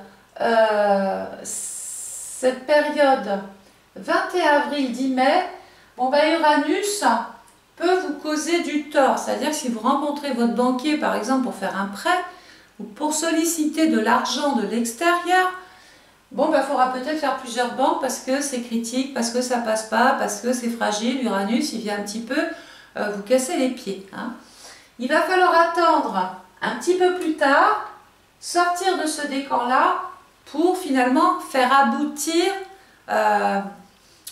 A: 21 avril, 10 mai, bon ben Uranus peut vous causer du tort. C'est-à-dire que si vous rencontrez votre banquier, par exemple, pour faire un prêt, ou pour solliciter de l'argent de l'extérieur, bon, ben, il faudra peut-être faire plusieurs banques parce que c'est critique, parce que ça passe pas, parce que c'est fragile. Uranus, il vient un petit peu vous casser les pieds. Hein. Il va falloir attendre un petit peu plus tard, sortir de ce décan-là pour finalement faire aboutir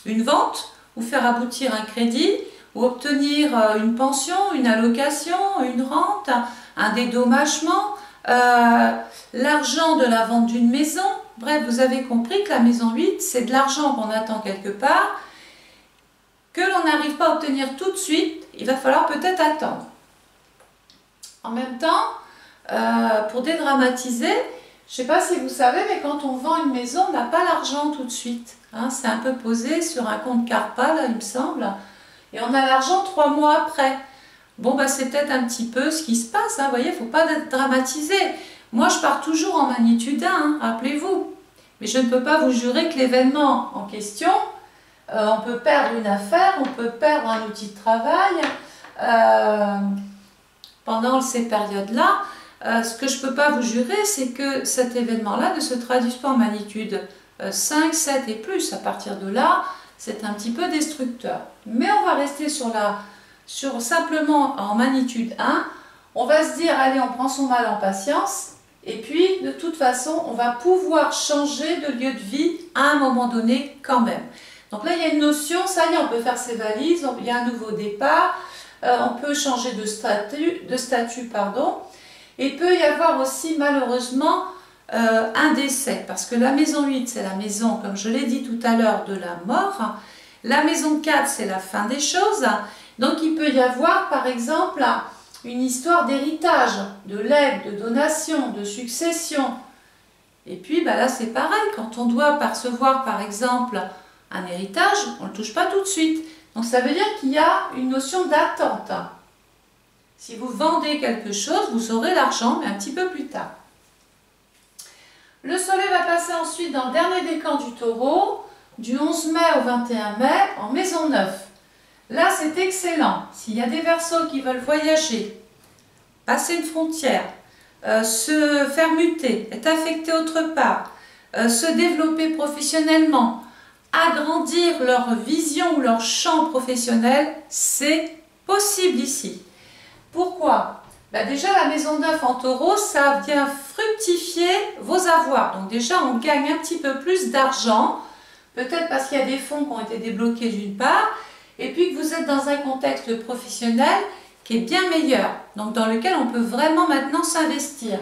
A: une vente ou faire aboutir un crédit ou obtenir une pension, une allocation, une rente, un dédommagement, l'argent de la vente d'une maison. Bref, vous avez compris que la maison 8, c'est de l'argent qu'on attend quelque part, que l'on n'arrive pas à obtenir tout de suite, il va falloir peut-être attendre. En même temps, pour dédramatiser, je ne sais pas si vous savez, mais quand on vend une maison, on n'a pas l'argent tout de suite. Hein, c'est un peu posé sur un compte Carpa, là, il me semble, et on a l'argent 3 mois après. Bon, bah, c'est peut-être un petit peu ce qui se passe, hein, vous voyez, il ne faut pas dramatiser. Moi, je pars toujours en magnitude 1, hein, rappelez-vous. Mais je ne peux pas vous jurer que l'événement en question, on peut perdre une affaire, on peut perdre un outil de travail pendant ces périodes-là. Ce que je ne peux pas vous jurer, c'est que cet événement-là ne se traduise pas en magnitude 5, 7 et plus. À partir de là, c'est un petit peu destructeur. Mais on va rester simplement en magnitude 1. On va se dire, allez, on prend son mal en patience. Et puis, de toute façon, on va pouvoir changer de lieu de vie à un moment donné quand même. Donc là, il y a une notion, ça y est, on peut faire ses valises, il y a un nouveau départ, on peut changer de statut, pardon. Et il peut y avoir aussi, malheureusement, un décès. Parce que la maison 8, c'est la maison, comme je l'ai dit tout à l'heure, de la mort. La maison 4, c'est la fin des choses. Donc il peut y avoir, par exemple, une histoire d'héritage, de legs, de donation, de succession. Et puis là, c'est pareil, quand on doit percevoir, par exemple, un héritage, on ne le touche pas tout de suite. Donc ça veut dire qu'il y a une notion d'attente. Si vous vendez quelque chose, vous aurez l'argent, mais un petit peu plus tard. Le soleil va passer ensuite dans le dernier décan du taureau, du 11 mai au 21 mai, en maison 9. Là, c'est excellent. S'il y a des Verseaux qui veulent voyager, passer une frontière, se faire muter, être affecté autre part, se développer professionnellement, agrandir leur vision ou leur champ professionnel, c'est possible ici. Pourquoi? Déjà, la maison 9 en taureau, ça vient fructifier vos avoirs. Donc déjà, on gagne un petit peu plus d'argent, peut-être parce qu'il y a des fonds qui ont été débloqués d'une part, et puis que vous êtes dans un contexte professionnel qui est bien meilleur, donc dans lequel on peut vraiment maintenant s'investir.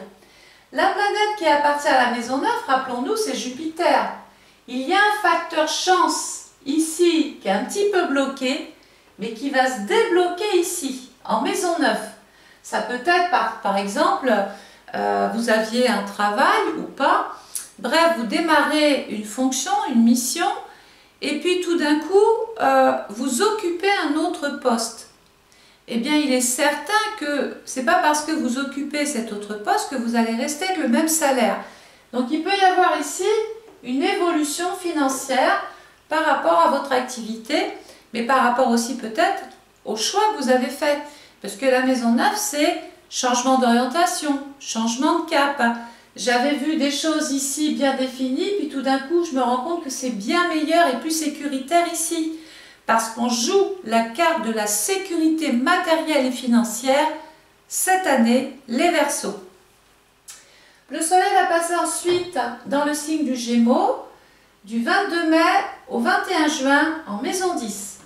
A: La planète qui appartient à la maison 9, rappelons-nous, c'est Jupiter. Il y a un facteur chance ici qui est un petit peu bloqué, mais qui va se débloquer ici, en maison 9. Ça peut être par exemple, vous aviez un travail ou pas, bref, vous démarrez une fonction, une mission, et puis tout d'un coup, vous occupez un autre poste. Eh bien, il est certain que ce n'est pas parce que vous occupez cet autre poste que vous allez rester avec le même salaire. Donc, il peut y avoir ici une évolution financière par rapport à votre activité, mais par rapport aussi peut-être au choix que vous avez fait. Parce que la maison 9, c'est changement d'orientation, changement de cap. J'avais vu des choses ici bien définies, puis tout d'un coup, je me rends compte que c'est bien meilleur et plus sécuritaire ici. Parce qu'on joue la carte de la sécurité matérielle et financière cette année, les Verseaux. Le soleil va passer ensuite dans le signe du Gémeaux, du 22 mai au 21 juin en maison 10.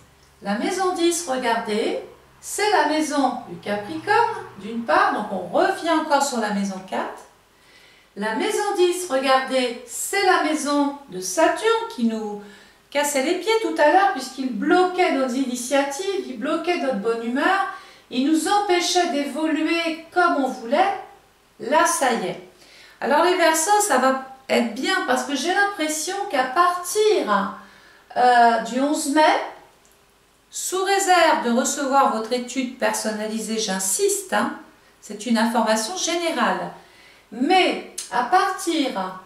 A: La maison 10, regardez, c'est la maison du Capricorne, d'une part, donc on revient encore sur la maison 4. La maison 10, regardez, c'est la maison de Saturne qui nous cassait les pieds tout à l'heure puisqu'il bloquait nos initiatives, il bloquait notre bonne humeur, il nous empêchait d'évoluer comme on voulait. Là, ça y est. Alors les Verseaux, ça va être bien parce que j'ai l'impression qu'à partir du 11 mai, sous réserve de recevoir votre étude personnalisée, j'insiste, hein, c'est une information générale, mais à partir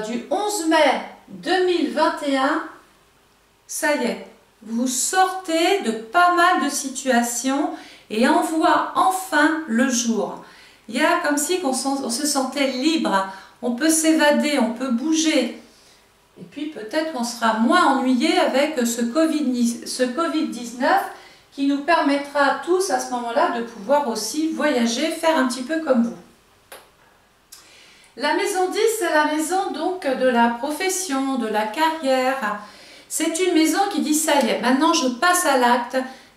A: du 11 mai 2021, ça y est, vous sortez de pas mal de situations et on voit enfin le jour. Il y a comme si on se sentait libre, on peut s'évader, on peut bouger. Et puis peut-être qu'on sera moins ennuyé avec ce Covid-19 qui nous permettra tous à ce moment-là de pouvoir aussi voyager, faire un petit peu comme vous. La maison 10, c'est la maison donc de la profession, de la carrière. C'est une maison qui dit ça y est, maintenant je passe à l'acte,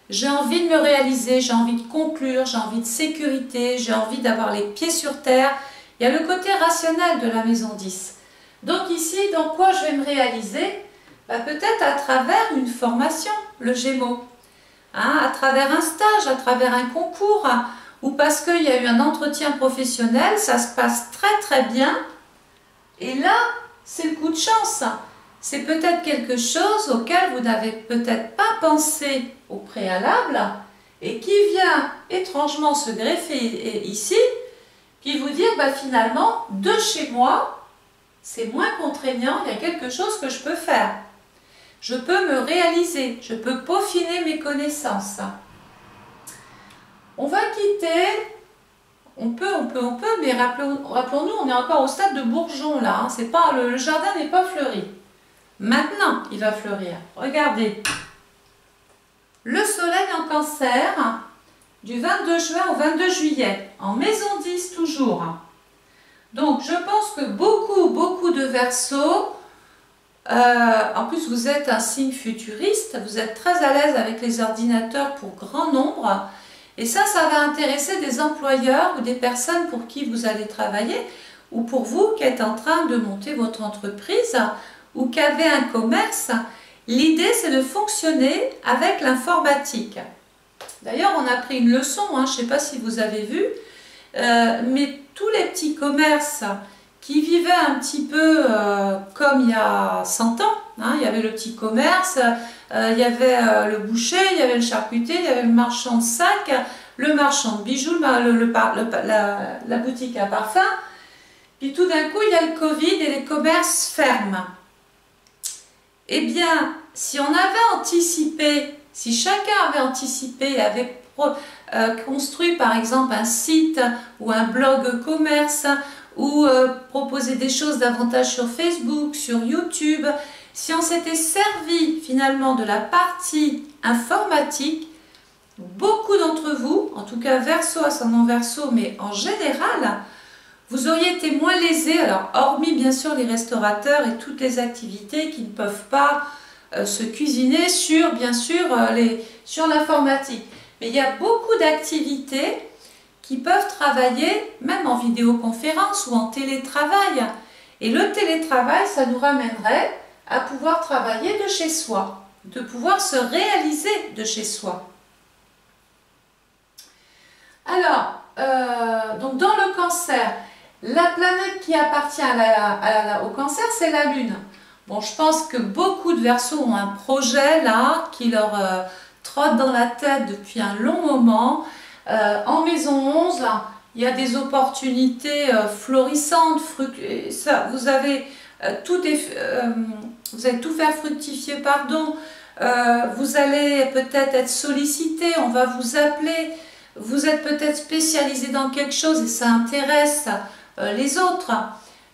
A: j'ai envie de me réaliser, j'ai envie de conclure, j'ai envie de sécurité, j'ai envie d'avoir les pieds sur terre. Il y a le côté rationnel de la maison 10. Donc ici, dans quoi je vais me réaliser? Peut-être à travers une formation, le Gémeaux, hein, à travers un stage, à travers un concours, ou parce qu'il y a eu un entretien professionnel, ça se passe très bien, et là, c'est le coup de chance. C'est peut-être quelque chose auquel vous n'avez peut-être pas pensé au préalable, et qui vient étrangement se greffer ici, puis vous dire, finalement, de chez moi, c'est moins contraignant, il y a quelque chose que je peux faire. Je peux me réaliser, je peux peaufiner mes connaissances. On va quitter, on peut, mais rappelons-nous, on est encore au stade de bourgeon là, hein, c'est pas, le jardin n'est pas fleuri. Maintenant, il va fleurir. Regardez, le soleil en Cancer, du 22 juin au 22 juillet, en maison 10 toujours. Donc, je pense que beaucoup de Verseaux En plus, vous êtes un signe futuriste, vous êtes très à l'aise avec les ordinateurs pour grand nombre. Et ça va intéresser des employeurs ou des personnes pour qui vous allez travailler, ou pour vous qui êtes en train de monter votre entreprise ou qui avez un commerce. L'idée, c'est de fonctionner avec l'informatique. D'ailleurs, on a pris une leçon, je ne sais pas si vous avez vu, mais tous les petits commerces qui vivaient un petit peu comme il y a 100 ans, il y avait le petit commerce, il y avait le boucher, il y avait le charcutier, il y avait le marchand de sacs, le marchand de bijoux, la boutique à parfum. Puis tout d'un coup, il y a le Covid et les commerces ferment. Eh bien, si on avait anticipé, si chacun avait anticipé et avait construit par exemple un site ou un blog commerce ou proposé des choses davantage sur Facebook, sur YouTube, si on s'était servi finalement de la partie informatique, beaucoup d'entre vous, en tout cas Verseau, ascendant Verseau, mais en général, vous auriez été moins lésés, alors hormis bien sûr les restaurateurs et toutes les activités qui ne peuvent pas se cuisiner sur, bien sûr, sur l'informatique. Mais il y a beaucoup d'activités qui peuvent travailler même en vidéoconférence ou en télétravail. Et le télétravail, ça nous ramènerait à pouvoir travailler de chez soi, de pouvoir se réaliser de chez soi. Alors, donc dans le Cancer, la planète qui appartient au Cancer, c'est la Lune. Bon, je pense que beaucoup de Verseaux ont un projet là qui leur trotte dans la tête depuis un long moment. En maison 11, il y a des opportunités florissantes. Vous allez tout faire fructifier, pardon. Vous allez peut-être être sollicité, on va vous appeler. Vous êtes peut-être spécialisé dans quelque chose et ça intéresse les autres.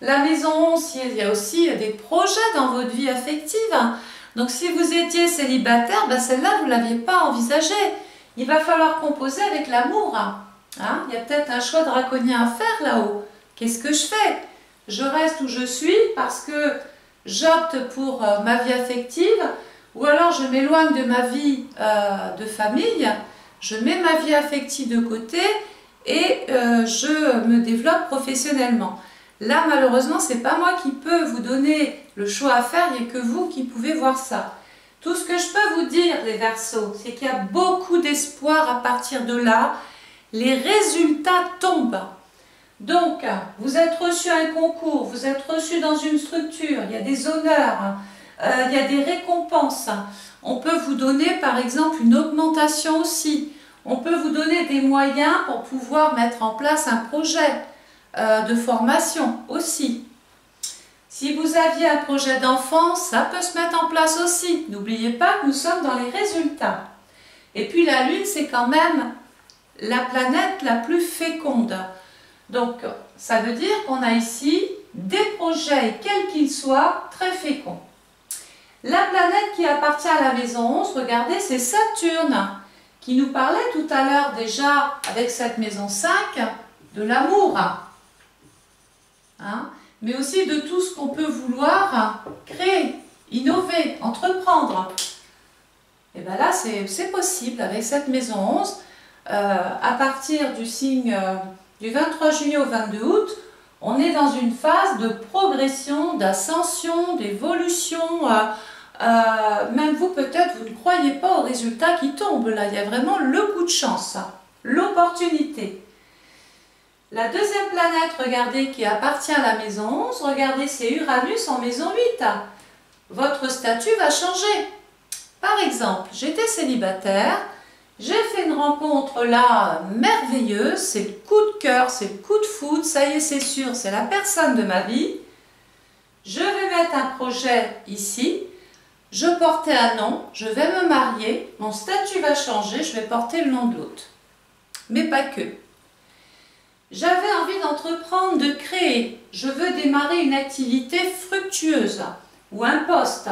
A: La maison 11, il y a aussi des projets dans votre vie affective. Donc si vous étiez célibataire, celle-là, vous ne l'aviez pas envisagée. Il va falloir composer avec l'amour. Il y a peut-être un choix draconien à faire là-haut. Qu'est-ce que je fais? Je reste où je suis parce que j'opte pour ma vie affective, ou alors je m'éloigne de ma vie de famille, je mets ma vie affective de côté et je me développe professionnellement. Là, malheureusement, ce n'est pas moi qui peux vous donner le choix à faire, il n'y a que vous qui pouvez voir ça. Tout ce que je peux vous dire, les Verseaux, c'est qu'il y a beaucoup d'espoir à partir de là. Les résultats tombent. Donc, vous êtes reçu à un concours, vous êtes reçu dans une structure, il y a des honneurs, il y a des récompenses. On peut vous donner, par exemple, une augmentation aussi. On peut vous donner des moyens pour pouvoir mettre en place un projet de formation aussi. Si vous aviez un projet d'enfant, ça peut se mettre en place aussi. N'oubliez pas que nous sommes dans les résultats. Et puis la Lune, c'est quand même la planète la plus féconde. Donc, ça veut dire qu'on a ici des projets, quels qu'ils soient, très féconds. La planète qui appartient à la maison 11, regardez, c'est Saturne, qui nous parlait tout à l'heure déjà, avec cette maison 5, de l'amour. Mais aussi de tout ce qu'on peut vouloir créer, innover, entreprendre. Et bien là, c'est possible avec cette maison 11. À partir du signe du 23 juillet au 22 août, on est dans une phase de progression, d'ascension, d'évolution. Même vous, peut-être, vous ne croyez pas aux résultats qui tombent. Là, il y a vraiment le coup de chance, l'opportunité. La deuxième planète, regardez, qui appartient à la maison 11, regardez, c'est Uranus en maison 8. Votre statut va changer. Par exemple, j'étais célibataire, j'ai fait une rencontre là merveilleuse, c'est le coup de cœur, c'est le coup de foudre, ça y est, c'est sûr, c'est la personne de ma vie. Je vais mettre un projet ici, je portais un nom, je vais me marier, mon statut va changer, je vais porter le nom de l'autre. Mais pas que. J'avais envie d'entreprendre, de créer. Je veux démarrer une activité fructueuse ou un poste.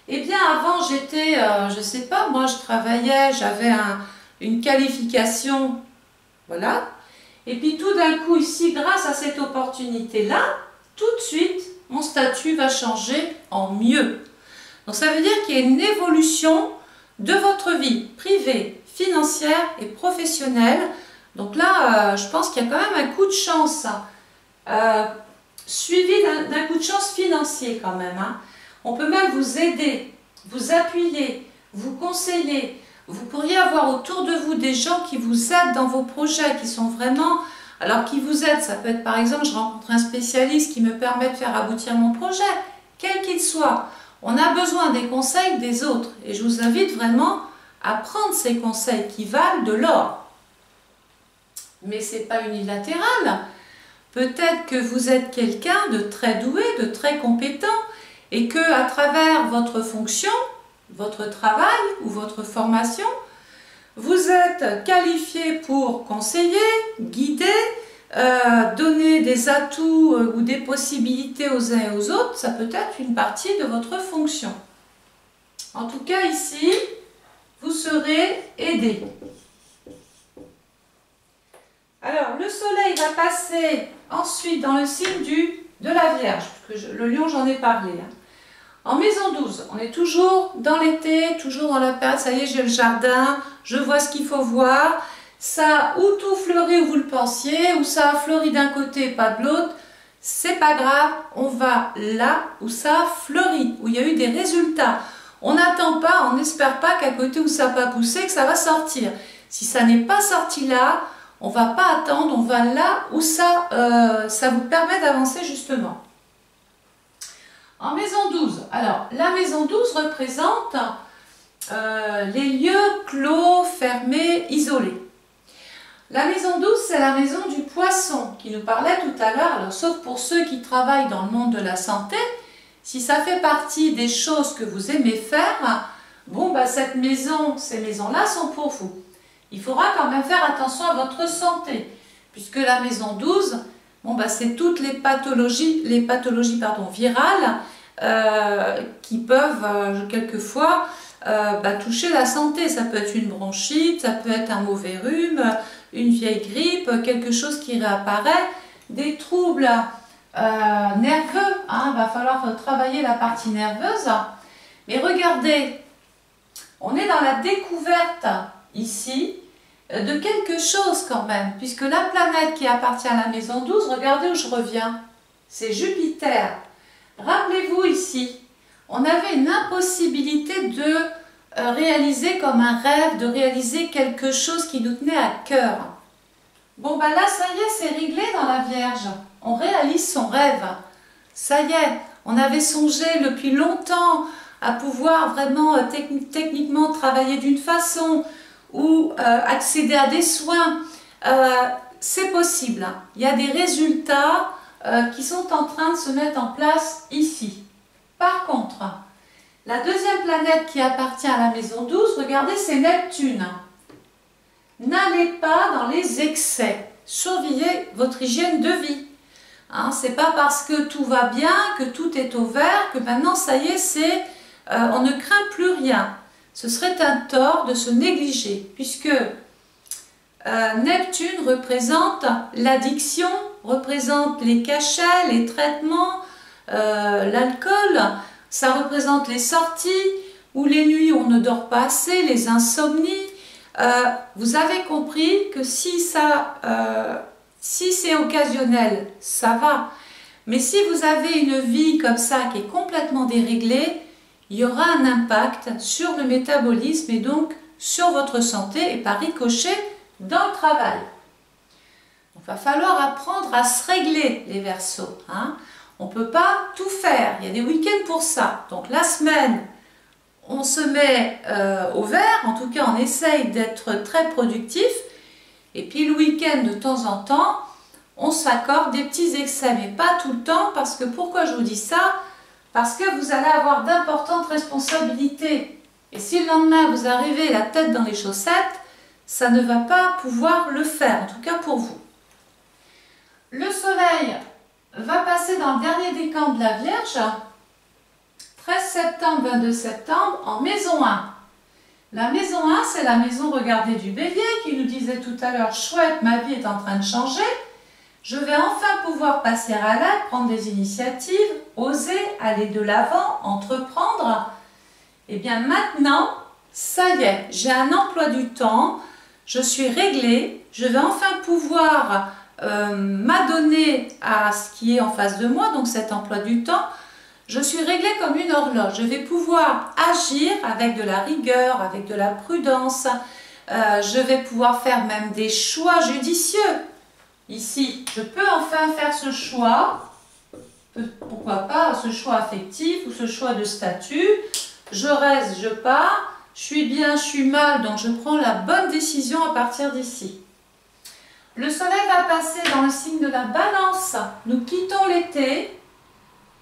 A: Eh bien, avant, j'étais, je ne sais pas, moi, je travaillais, j'avais une qualification, voilà. Et puis, tout d'un coup, ici, grâce à cette opportunité-là, tout de suite, mon statut va changer en mieux. Donc ça veut dire qu'il y a une évolution de votre vie privée, financière et professionnelle. Donc là, je pense qu'il y a quand même un coup de chance, suivi d'un coup de chance financier quand même. Hein. On peut même vous aider, vous appuyer, vous conseiller. Vous pourriez avoir autour de vous des gens qui vous aident dans vos projets, qui sont vraiment... Alors, qui vous aident, ça peut être par exemple, je rencontre un spécialiste qui me permet de faire aboutir mon projet, quel qu'il soit. On a besoin des conseils des autres. Et je vous invite vraiment à prendre ces conseils qui valent de l'or. Mais ce n'est pas unilatéral. Peut-être que vous êtes quelqu'un de très doué, de très compétent, et que à travers votre fonction, votre travail ou votre formation, vous êtes qualifié pour conseiller, guider, donner des atouts ou des possibilités aux uns et aux autres. Ça peut être une partie de votre fonction. En tout cas, ici, vous serez aidé. Alors, le soleil va passer ensuite dans le signe de la Vierge, puisque le lion, j'en ai parlé. Hein. En maison 12, on est toujours dans l'été, toujours dans la période, ça y est, j'ai le jardin, je vois ce qu'il faut voir. Ça a ou tout fleuri où vous le pensiez, ou ça a fleuri d'un côté, pas de l'autre. C'est pas grave, on va là où ça a fleuri, où il y a eu des résultats. On n'attend pas, on n'espère pas qu'à côté où ça n'a pas poussé, que ça va sortir. Si ça n'est pas sorti là, on ne va pas attendre, on va là où ça vous permet d'avancer justement. En maison 12, alors la maison 12 représente les lieux clos, fermés, isolés. La maison 12, c'est la maison du poisson qui nous parlait tout à l'heure, alors sauf pour ceux qui travaillent dans le monde de la santé, si ça fait partie des choses que vous aimez faire, bon, bah, ces maisons-là sont pour vous. Il faudra quand même faire attention à votre santé, puisque la maison 12, bon, bah, c'est toutes les pathologies virales qui peuvent quelquefois toucher la santé. Ça peut être une bronchite, ça peut être un mauvais rhume, une vieille grippe, quelque chose qui réapparaît, des troubles nerveux. Hein, va falloir travailler la partie nerveuse. Mais regardez, on est dans la découverte ici de quelque chose quand même, puisque la planète qui appartient à la maison 12, regardez où je reviens, c'est Jupiter. Rappelez-vous ici, on avait une impossibilité de réaliser comme un rêve, de réaliser quelque chose qui nous tenait à cœur. Bon, ben là, ça y est, c'est réglé dans la Vierge. On réalise son rêve. Ça y est, on avait songé depuis longtemps à pouvoir vraiment techniquement travailler d'une façon ou accéder à des soins. C'est possible. Hein. Il y a des résultats qui sont en train de se mettre en place ici. Par contre, la deuxième planète qui appartient à la maison 12, regardez, c'est Neptune. N'allez pas dans les excès. Surveillez votre hygiène de vie. Hein, c'est pas parce que tout va bien, que tout est au vert, que maintenant, ça y est, on ne craint plus rien. Ce serait un tort de se négliger, puisque Neptune représente l'addiction, représente les cachets, les traitements, l'alcool, ça représente les sorties ou les nuits où on ne dort pas assez, les insomnies. Vous avez compris que si c'est occasionnel, ça va. Mais si vous avez une vie comme ça qui est complètement déréglée, il y aura un impact sur le métabolisme et donc sur votre santé et par ricochet dans le travail. Il va falloir apprendre à se régler les Verseaux. Hein. On ne peut pas tout faire, il y a des week-ends pour ça. Donc la semaine, on se met au vert, en tout cas on essaye d'être très productif. Et puis le week-end, de temps en temps, on s'accorde des petits excès, mais pas tout le temps, parce que pourquoi je vous dis ça? Parce que vous allez avoir d'importantes responsabilités. Et si le lendemain vous arrivez la tête dans les chaussettes, ça ne va pas pouvoir le faire, en tout cas pour vous. Le soleil va passer dans le dernier décan de la Vierge, 13 septembre, 22 septembre, en maison 1. La maison 1, c'est la maison, regardez, du Bélier, qui nous disait tout à l'heure, chouette, ma vie est en train de changer, je vais enfin pouvoir passer à l'acte, prendre des initiatives, oser aller de l'avant, entreprendre. Et bien maintenant, ça y est, j'ai un emploi du temps, je suis réglée, je vais enfin pouvoir m'adonner à ce qui est en face de moi, donc cet emploi du temps. Je suis réglée comme une horloge, je vais pouvoir agir avec de la rigueur, avec de la prudence, je vais pouvoir faire même des choix judicieux. Ici, je peux enfin faire ce choix, pourquoi pas ce choix affectif ou ce choix de statut. Je reste, je pars, je suis bien, je suis mal, donc je prends la bonne décision à partir d'ici. Le soleil va passer dans le signe de la balance. Nous quittons l'été,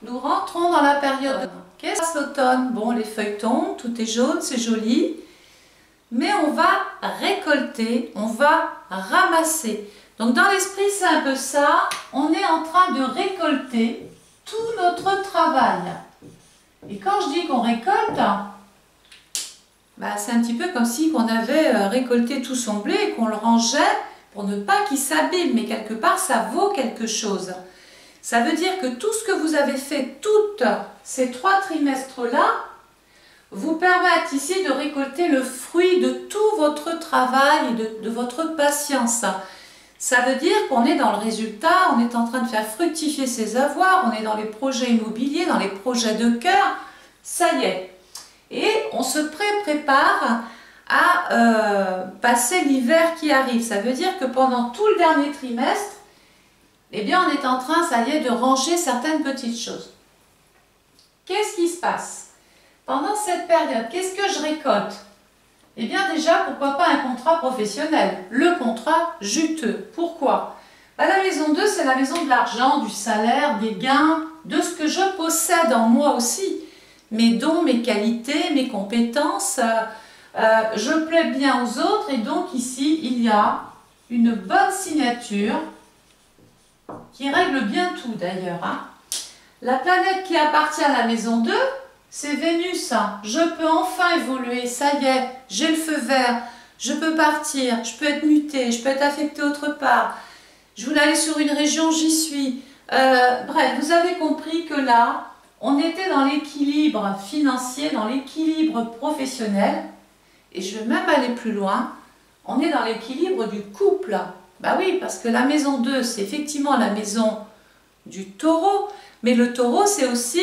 A: nous rentrons dans la période. Qu'est-ce que l'automne? Bon, les feuilles tombent, tout est jaune, c'est joli. Mais on va récolter, on va ramasser. Donc dans l'esprit, c'est un peu ça. On est en train de récolter tout notre travail. Et quand je dis qu'on récolte, c'est un petit peu comme si on avait récolté tout son blé et qu'on le rangeait pour ne pas qu'il s'abîme. Mais quelque part, ça vaut quelque chose. Ça veut dire que tout ce que vous avez fait toutes ces 3 trimestres-là vous permettent ici de récolter le fruit de tout votre travail et de votre patience. Ça veut dire qu'on est dans le résultat, on est en train de faire fructifier ses avoirs, on est dans les projets immobiliers, dans les projets de cœur, ça y est. Et on se prépare à passer l'hiver qui arrive. Ça veut dire que pendant tout le dernier trimestre, eh bien on est en train, ça y est, de ranger certaines petites choses. Qu'est-ce qui se passe? Pendant cette période, qu'est-ce que je récolte? Eh bien déjà, pourquoi pas un contrat professionnel? Le contrat juteux. Pourquoi? La maison 2, c'est la maison de l'argent, du salaire, des gains, de ce que je possède en moi aussi. Mes dons, mes qualités, mes compétences. Je plais bien aux autres et donc ici, il y a une bonne signature qui règle bien tout d'ailleurs. La planète qui appartient à la maison 2, c'est Vénus. Je peux enfin évoluer, ça y est, j'ai le feu vert, je peux partir, je peux être mutée, je peux être affectée autre part. Je voulais aller sur une région, j'y suis. Bref, vous avez compris que là, on était dans l'équilibre financier, dans l'équilibre professionnel. Et je vais même aller plus loin, on est dans l'équilibre du couple. Bah oui, parce que la maison 2, c'est effectivement la maison du taureau, mais le taureau, c'est aussi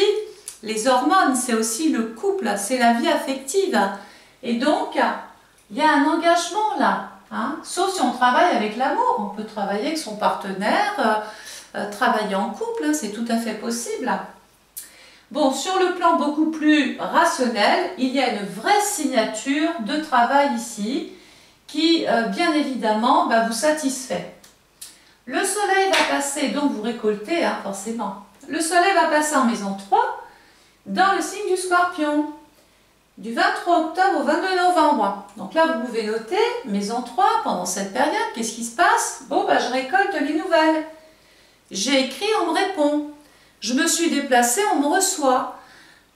A: les hormones, c'est aussi le couple, c'est la vie affective. Et donc, il y a un engagement là, sauf si on travaille avec l'amour. On peut travailler avec son partenaire, travailler en couple, c'est tout à fait possible. Bon, sur le plan beaucoup plus rationnel, il y a une vraie signature de travail ici qui, bien évidemment, vous satisfait. Le soleil va passer, donc vous récoltez forcément. Le soleil va passer en maison 3 dans le signe du Scorpion, du 23 octobre au 22 novembre. Donc là, vous pouvez noter, maison 3, pendant cette période, qu'est-ce qui se passe? Bon, je récolte les nouvelles. J'ai écrit, on me répond. Je me suis déplacée, on me reçoit.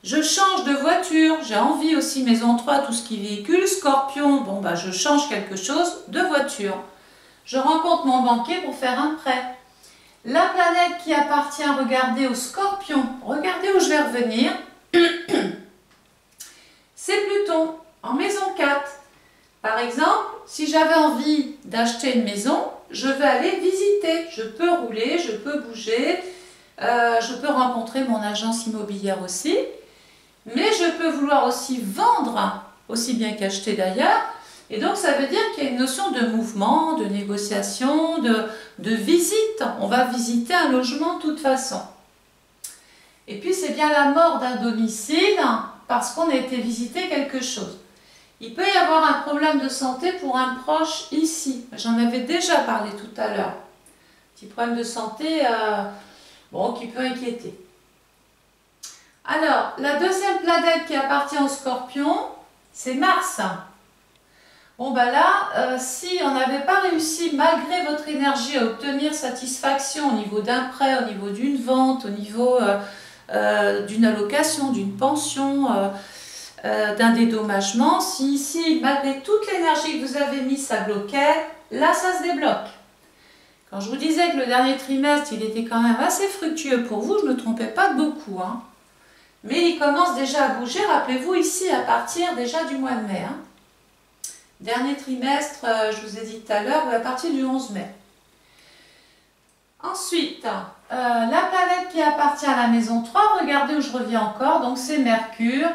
A: Je change de voiture, j'ai envie aussi, maison 3, tout ce qui véhicule. Scorpion, bon, je change quelque chose de voiture. Je rencontre mon banquier pour faire un prêt. La planète qui appartient, regardez, au Scorpion, regardez où je vais revenir, c'est Pluton, en maison 4. Par exemple, si j'avais envie d'acheter une maison, je vais aller visiter. Je peux rouler, je peux bouger, je peux rencontrer mon agence immobilière aussi, mais je peux vouloir aussi vendre, aussi bien qu'acheter d'ailleurs. Et donc, ça veut dire qu'il y a une notion de mouvement, de négociation, de visite. On va visiter un logement de toute façon. Et puis, c'est bien la mort d'un domicile parce qu'on a été visiter quelque chose. Il peut y avoir un problème de santé pour un proche ici. J'en avais déjà parlé tout à l'heure. Petit problème de santé qui peut inquiéter. Alors, la deuxième planète qui appartient au Scorpion, c'est Mars. Bon là, si on n'avait pas réussi, malgré votre énergie, à obtenir satisfaction au niveau d'un prêt, au niveau d'une vente, au niveau d'une allocation, d'une pension, d'un dédommagement, si ici, malgré toute l'énergie que vous avez mise, ça bloquait, là ça se débloque. Quand je vous disais que le dernier trimestre, il était quand même assez fructueux pour vous, je ne me trompais pas de beaucoup. Hein. Mais il commence déjà à bouger, rappelez-vous, ici, à partir déjà du mois de mai. Hein. Dernier trimestre, je vous ai dit tout à l'heure, à partir du 11 mai. Ensuite, la planète qui appartient à la maison 3, regardez où je reviens encore, donc c'est Mercure.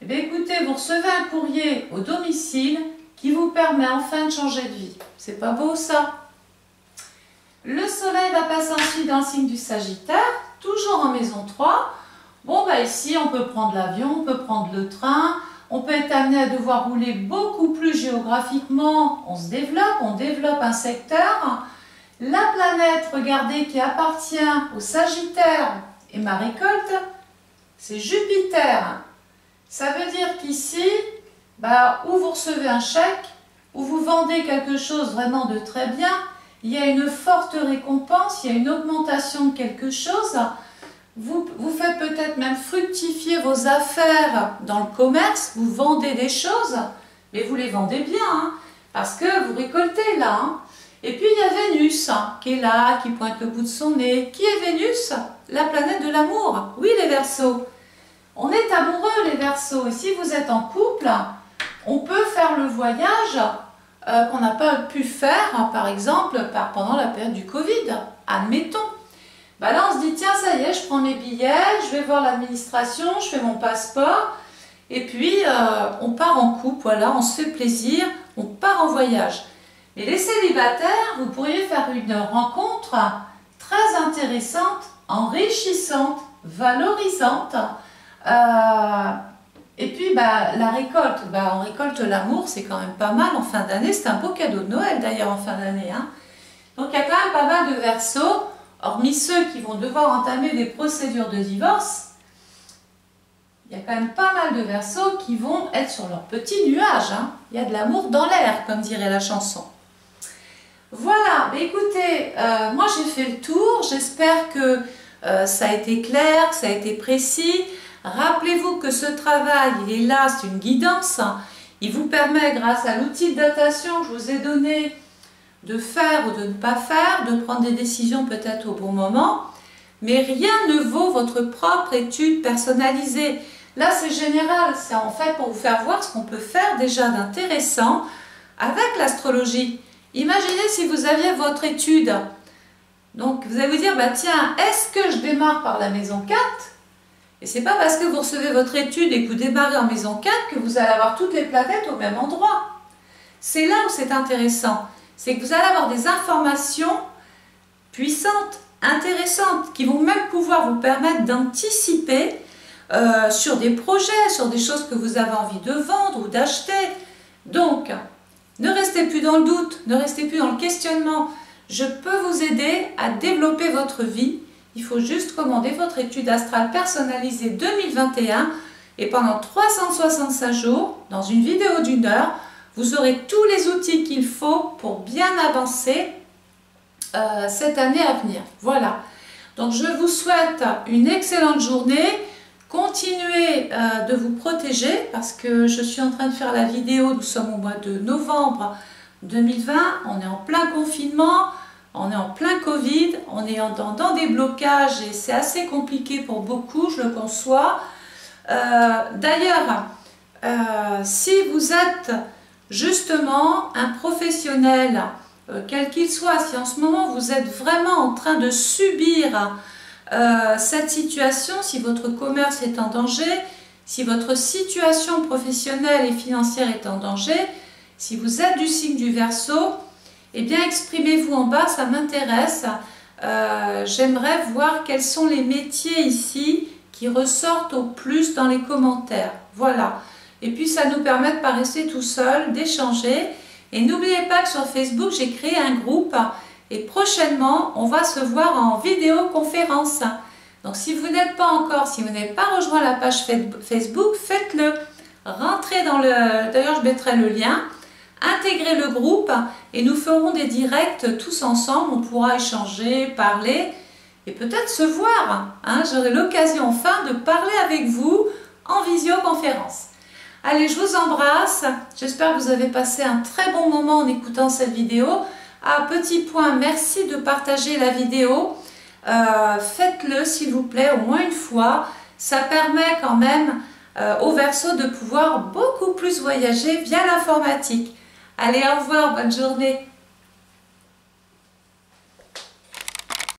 A: Eh bien, écoutez, vous recevez un courrier au domicile qui vous permet enfin de changer de vie. C'est pas beau ça? Le soleil va passer ensuite dans le signe du Sagittaire, toujours en maison 3. Bon, bah ici, on peut prendre l'avion, on peut prendre le train, on peut être amené à devoir rouler beaucoup plus géographiquement. On se développe, on développe un secteur. La planète, regardez, qui appartient au Sagittaire et ma récolte, c'est Jupiter. Ça veut dire qu'ici, bah, où vous recevez un chèque, où vous vendez quelque chose vraiment de très bien, il y a une forte récompense, il y a une augmentation de quelque chose. Vous faites peut-être même fructifier vos affaires dans le commerce, vous vendez des choses, mais vous les vendez bien, hein, parce que vous récoltez là. Hein. Et puis il y a Vénus hein, qui est là, qui pointe le bout de son nez. Qui est Vénus? La planète de l'amour. Oui, les Verseaux. On est amoureux, les Verseaux. Et si vous êtes en couple, on peut faire le voyage qu'on n'a pas pu faire, hein, par exemple, pendant la période du Covid. Admettons. Bah là, on se dit, tiens, ça y est, je prends mes billets, je vais voir l'administration, je fais mon passeport. Et puis, on part en couple, voilà, on se fait plaisir, on part en voyage. Mais les célibataires, vous pourriez faire une rencontre très intéressante, enrichissante, valorisante. Et puis, bah, la récolte, bah, on récolte l'amour, c'est quand même pas mal en fin d'année. C'est un beau cadeau de Noël d'ailleurs en fin d'année. Hein. Donc, il y a quand même pas mal de Verseaux, hormis ceux qui vont devoir entamer des procédures de divorce. Il y a quand même pas mal de Verseaux qui vont être sur leur petit nuage. Hein. Il y a de l'amour dans l'air, comme dirait la chanson. Voilà, mais écoutez, moi j'ai fait le tour, j'espère que ça a été clair, que ça a été précis. Rappelez-vous que ce travail, il est là, c'est une guidance. Il vous permet, grâce à l'outil de datation que je vous ai donné, de faire ou de ne pas faire, de prendre des décisions peut-être au bon moment. Mais rien ne vaut votre propre étude personnalisée. Là, c'est général, c'est en fait pour vous faire voir ce qu'on peut faire déjà d'intéressant avec l'astrologie. Imaginez si vous aviez votre étude. Donc, vous allez vous dire, bah, tiens, est-ce que je démarre par la maison 4? Et ce n'est pas parce que vous recevez votre étude et que vous démarrez en maison 4 que vous allez avoir toutes les planètes au même endroit. C'est là où c'est intéressant. C'est que vous allez avoir des informations puissantes, intéressantes, qui vont même pouvoir vous permettre d'anticiper sur des projets, sur des choses que vous avez envie de vendre ou d'acheter. Donc, ne restez plus dans le doute, ne restez plus dans le questionnement. Je peux vous aider à développer votre vie. Il faut juste commander votre étude astrale personnalisée 2021 et pendant 365 jours, dans une vidéo d'1 heure, vous aurez tous les outils qu'il faut pour bien avancer cette année à venir. Voilà. Donc je vous souhaite une excellente journée. Continuez de vous protéger parce que je suis en train de faire la vidéo, nous sommes au mois de novembre 2020, on est en plein confinement, on est en plein Covid, on est dans des blocages et c'est assez compliqué pour beaucoup, je le conçois. D'ailleurs, si vous êtes justement un professionnel, quel qu'il soit, si en ce moment vous êtes vraiment en train de subir cette situation, si votre commerce est en danger, si votre situation professionnelle et financière est en danger, si vous êtes du signe du Verseau, eh bien exprimez-vous en bas, ça m'intéresse. J'aimerais voir quels sont les métiers ici qui ressortent au plus dans les commentaires. Voilà. Et puis ça nous permet de ne pas rester tout seul, d'échanger. Et n'oubliez pas que sur Facebook, j'ai créé un groupe. Et prochainement, on va se voir en vidéoconférence. Donc si vous n'êtes pas encore, si vous n'avez pas rejoint la page Facebook, faites-le. Rentrez dans le... D'ailleurs, je mettrai le lien. Intégrez le groupe et nous ferons des directs tous ensemble. On pourra échanger, parler et peut-être se voir. Hein. J'aurai l'occasion enfin de parler avec vous en visioconférence. Allez, je vous embrasse. J'espère que vous avez passé un très bon moment en écoutant cette vidéo. Ah, petit point, merci de partager la vidéo. Faites-le s'il vous plaît au moins une fois. Ça permet quand même au Verseau de pouvoir beaucoup plus voyager via l'informatique. Allez, au revoir, bonne journée.